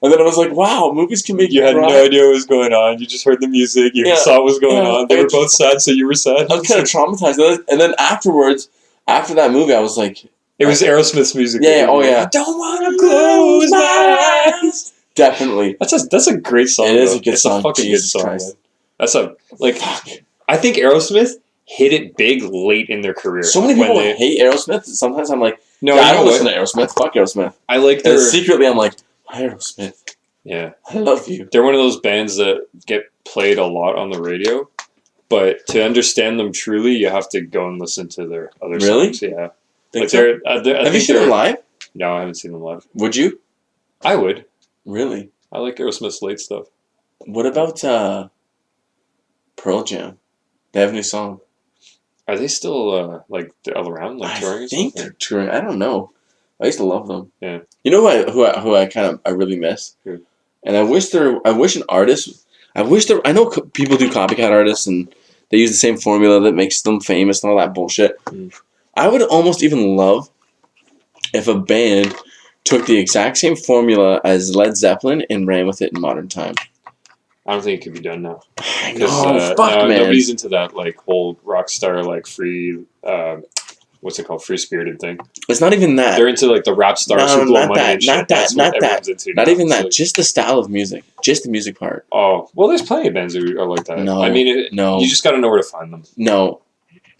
And then I was like, wow, movies can make you cry. You had no idea what was going on. You just heard the music. You saw what was going on. They were both sad, so you were sad. I was kind of traumatized. And then afterwards, after that movie, I was like... It was Aerosmith's music. Yeah, oh yeah. I don't want to close my eyes. Definitely. That's a great song. It is a good song. It's a fucking Jesus good song. Christ. That's I think Aerosmith hit it big late in their career. So many people hate Aerosmith. Sometimes I'm like, no, I don't listen to Aerosmith. Fuck Aerosmith. I like their... And secretly, I'm like, Aerosmith. Yeah. I love you. They're one of those bands that get played a lot on the radio. but to understand them truly, you have to go and listen to their other songs. Yeah. Think so? Have you seen them live? No, I haven't seen them live. Would you? I would. Really? I like Aerosmith's late stuff. What about Pearl Jam? They have a new song. Are they still like around, like touring? I think they're touring. I don't know. I used to love them. Yeah. You know who I really miss? Who? And I wish an artist. I know people do copycat artists and they use the same formula that makes them famous and all that bullshit. Mm. I would almost even love if a band took the exact same formula as Led Zeppelin and ran with it in modern time. I don't think it could be done now. I know, man. Nobody's into that like whole rock star like free, what's it called, free spirited thing. It's not even that. They're into like the rap stars who blow money and shit. That's what everyone's into now. Not even that. Like, just the style of music. Just the music part. Oh well, there's plenty of bands who are like that. No, I mean, no. You just got to know where to find them. No.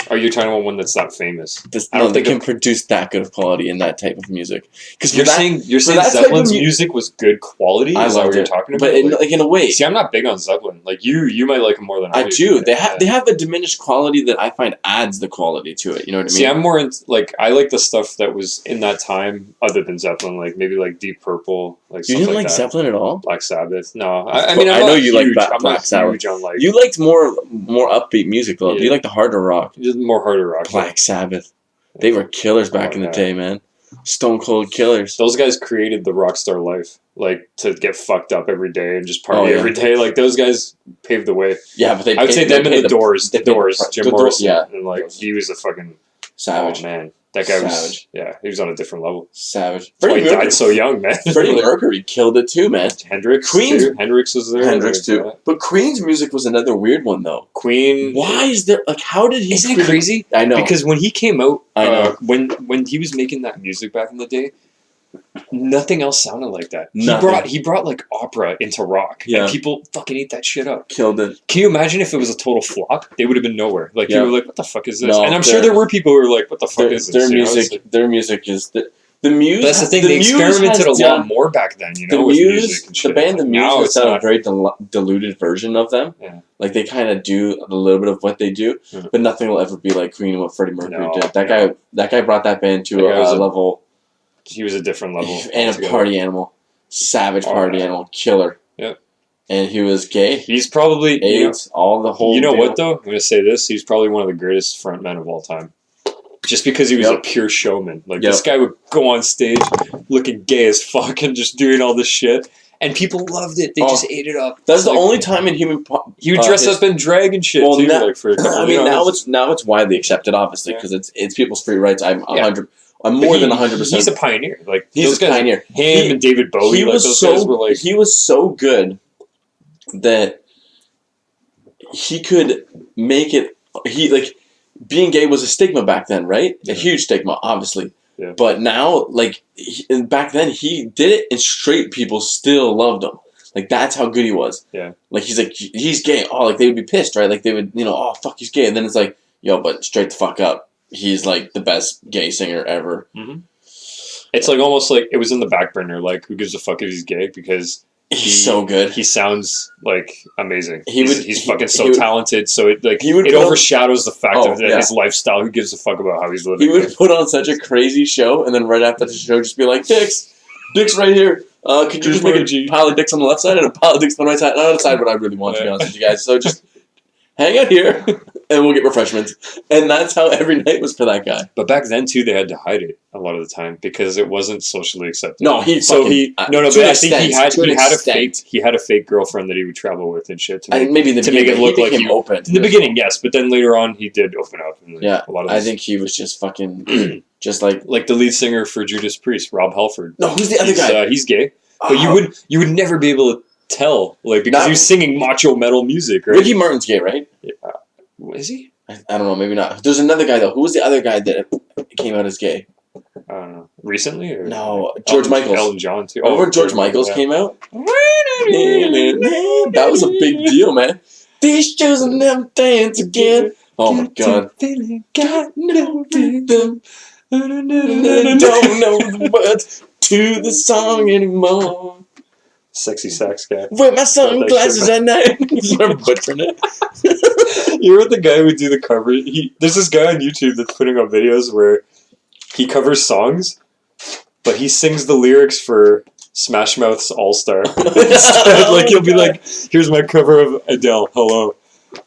Are you talking about one that's not famous? I don't think they can produce that good of quality in that type of music. Because you're saying Zeppelin's music was good quality. Is that what you're talking about? But in a way, see, I'm not big on Zeppelin. Like you might like him more than I do. They have a diminished quality that I find adds the quality to it. You know what I mean? See, I'm more into like I like the stuff that was in that time, other than Zeppelin. Like maybe like Deep Purple. Like you didn't like Zeppelin at all? Black Sabbath. No, I mean I know you like Black Sabbath. Like, you liked more upbeat music though. Yeah. You like the harder rock. More harder rock. Black Sabbath. They were killers back in the day, man. Stone cold killers. Those guys created the rock star life, like to get fucked up every day and just party every day. Like those guys paved the way. Yeah, but I would say them and the Doors. The Doors. Jim Morrison. Yeah, and like he was a fucking savage. Oh man, that guy was savage. Yeah, he was on a different level. Savage. Freddie Mercury died so young, man. Freddie Mercury killed it too, man. Hendrix was there. Hendrix too. Yeah. But Queen's music was another weird one though. Queen. Why is there like? How did he? Isn't it crazy? I know. Because when he came out, I know. When he was making that music back in the day, nothing else sounded like that. Nothing. He brought like opera into rock, and people fucking ate that shit up. Killed it. Can you imagine if it was a total flop? They would have been nowhere. Like people were like, "What the fuck is this?" No, and I'm sure there were people who were like, "What the fuck is this?" Their music is the Muse. That's the thing. They experimented a lot more back then. You know, the with Muse, music and shit. the band, the Muse now has done a very diluted version of them. Yeah. Like they kind of do a little bit of what they do, but nothing will ever be like Queen and what Freddie Mercury did. That guy brought that band to a level. He was a different level. And a party animal. Savage party animal. Killer. Yep. And he was gay. He's probably... AIDS. All the whole... You know what, though? I'm going to say this. He's probably one of the greatest frontmen of all time. Just because he was a pure showman. Like, this guy would go on stage looking gay as fuck and just doing all this shit. And people loved it. They just ate it up. That's the only time in human... He would dress up in drag and shit, too. Now, like, for a couple, now it's widely accepted, obviously, because it's people's free rights. I'm more than 100%. He's a pioneer. Like he's a pioneer. Him and David Bowie. He was so good that he could make it. Being gay was a stigma back then, right? Yeah. A huge stigma, obviously. Yeah. But now, back then, he did it, and straight people still loved him. Like that's how good he was. Yeah. Like he's gay. Oh, like they would be pissed, right? Like they would, oh fuck, he's gay. And then it's like, yo, but straight the fuck up. He's like the best gay singer ever. Mm-hmm. It's like almost like it was in the back burner. Like, who gives a fuck if he's gay? Because he's so good. He sounds like amazing. He's fucking so talented. So it overshadows the fact of his lifestyle. Who gives a fuck about how he's living? He would put on such a crazy show, and then right after the show, just be like, "Dicks right here. Could you just make a pile of dicks on the left side and a pile of dicks on the right side? Not decide what I really want to be honest with you guys. So just hang out here." And we'll get refreshments. And that's how every night was for that guy. But back then, too, they had to hide it a lot of the time because it wasn't socially accepted. No, but I think he had a fake girlfriend that he would travel with and shit to make it look like he open. In the beginning, yes, but then later on, he did open up. And I think he was just fucking, just like the lead singer for Judas Priest, Rob Halford. No, who's the other guy? He's gay, but you would never be able to tell, because he was singing macho metal music, right? Ricky Martin's gay, right? Yeah. Is he? I don't know, maybe not. There's another guy, though. Who was the other guy that came out as gay? I don't know. Recently? Or? No, George Michaels. Elton John, too. Remember George Michaels came out? That was a big deal, man. These shoes will never dance again. Oh, my God. Got no rhythm. Don't know the words to the song anymore. sexy sax guy. Wear my sunglasses at night. Start butchering it. You're the guy who do the cover. There's this guy on YouTube that's putting up videos where he covers songs, but he sings the lyrics for Smash Mouth's All Star. Like he'll be like, "Here's my cover of Adele, Hello,"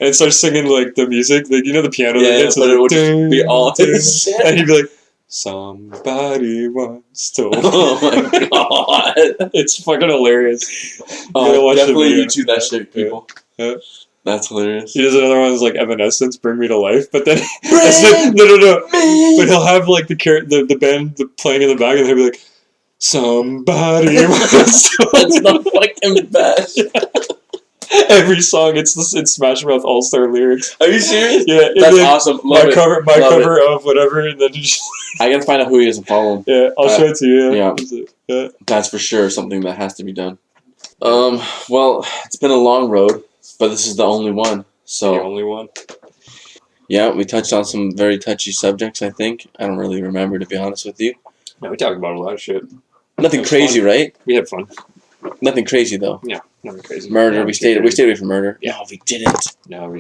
and start singing like the music, like the piano. Yeah, that hits, but it would just be all his shit. And he'd be like, "Somebody once told." Oh my god, it's fucking hilarious. Definitely YouTube that shit, people. Yeah. That's hilarious. He does another one that's like Evanescence, "Bring Me to Life," but then no. But he'll have like the band playing in the back, and he'll be like, "Somebody once told." That's the fucking best. Every song, it's Smash Mouth All Star lyrics. Are you serious? Yeah, that's awesome. Love my cover of whatever, and then you just. I gotta find out who he is and follow him. Yeah, I'll show it to you. Yeah, that's for sure something that has to be done. Well, it's been a long road, but this is the only one. So the only one. Yeah, we touched on some very touchy subjects. I think I don't really remember, to be honest with you. No, we talked about a lot of shit. Nothing crazy, fun. Right? We had fun. Nothing crazy though. Yeah, nothing crazy. Murder. Yeah, we stayed away from murder. Yeah. No, we didn't. No,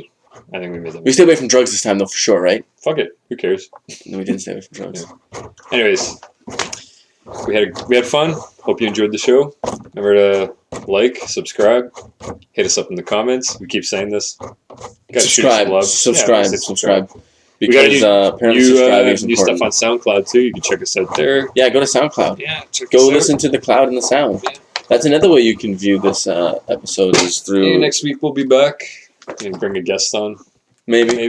I think we made that. We stayed away from drugs this time though, for sure, right? Fuck it. Who cares? No, we didn't stay away from drugs. Yeah. Anyways, we had fun. Hope you enjoyed the show. Remember to like, subscribe, hit us up in the comments. We keep saying this. Subscribe. Because apparently subscribing is new important. stuff on SoundCloud too. You can check us out there. Yeah, go to SoundCloud. Yeah, go listen to the cloud and the sound. Yeah. That's another way you can view this episode is through. And next week we'll be back and bring a guest on. Maybe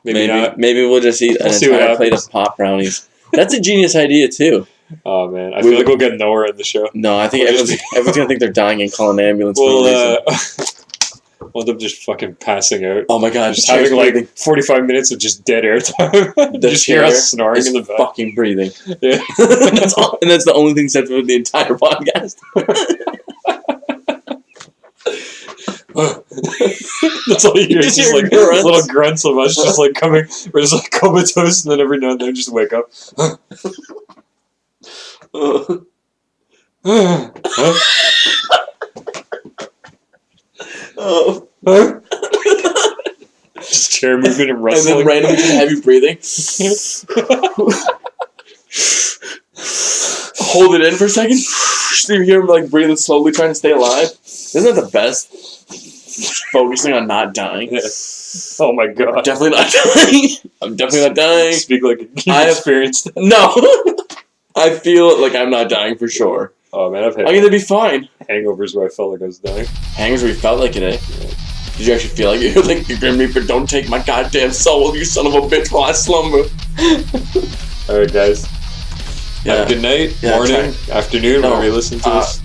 not. Maybe we'll just eat an entire plate of pop brownies. That's a genius idea too. Oh man, I feel like we'll get nowhere in the show. No, I think everyone's gonna think they're dying and call an ambulance. We'll end up just fucking passing out. Oh my god, just having like 45 minutes of just dead air time. Just hear us snoring in the back. Fucking breathing. Yeah, and that's the only thing said for the entire podcast. That's all you hear. It's just like grunts. Little grunts of us just like coming. We're just like comatose, and then every now and then just wake up. Just chair moving and rustling. And then randomly just heavy breathing. Hold it in for a second. So you hear him like breathing slowly, trying to stay alive. Isn't that the best? Focusing on not dying. Yeah. Oh my god. I'm definitely not dying. I'm definitely not dying. Speak like I experienced that. No. I feel like I'm not dying for sure. Oh man, I've had I'm gonna be fine. hangovers where I felt like I was dying. Hangovers where you felt like it, eh? Yeah. Did you actually feel like it? You're like, you Grim Reaper, don't take my goddamn soul, you son of a bitch, while I slumber. Alright guys. Yeah. Have a good night, morning, afternoon, whenever you listen to this.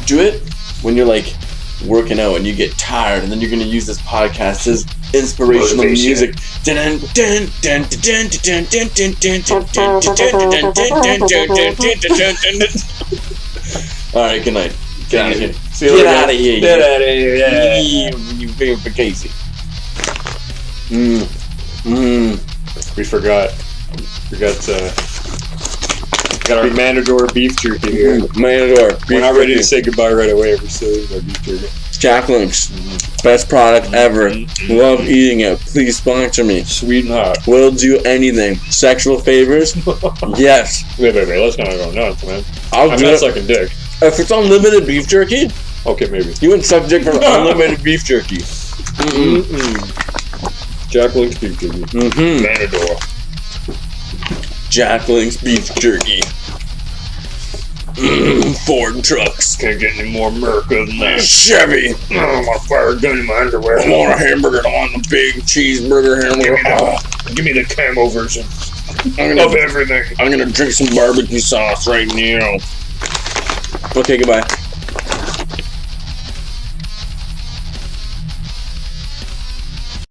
Do it when you're like working out and you get tired, and then you're gonna use this podcast as inspirational music. Alright, good night. Get out of here. Get out of here. Get out of here. Yeah. You being for Casey. We forgot. Got our Matador beef jerky here. Matador. We're not ready to say goodbye right away. We're still eating our beef jerky. Jack Link's. Best product ever. Love eating it. Please sponsor me. Sweet and hot. We'll do anything. Sexual favors? Yes. Wait. Let's not go nuts, man. I'm not sucking dick. If it's unlimited beef jerky, okay, maybe. You wouldn't suck dick for unlimited beef jerky. Jack Link's beef jerky. Matador. Jack Link's beef jerky. Ford trucks. Can't get any more America than that. Chevy. I want a fire gun in my underwear. I want a hamburger. I want a big cheeseburger hamburger. Give me the camo version of everything. I'm gonna drink some barbecue sauce right now. Okay, goodbye.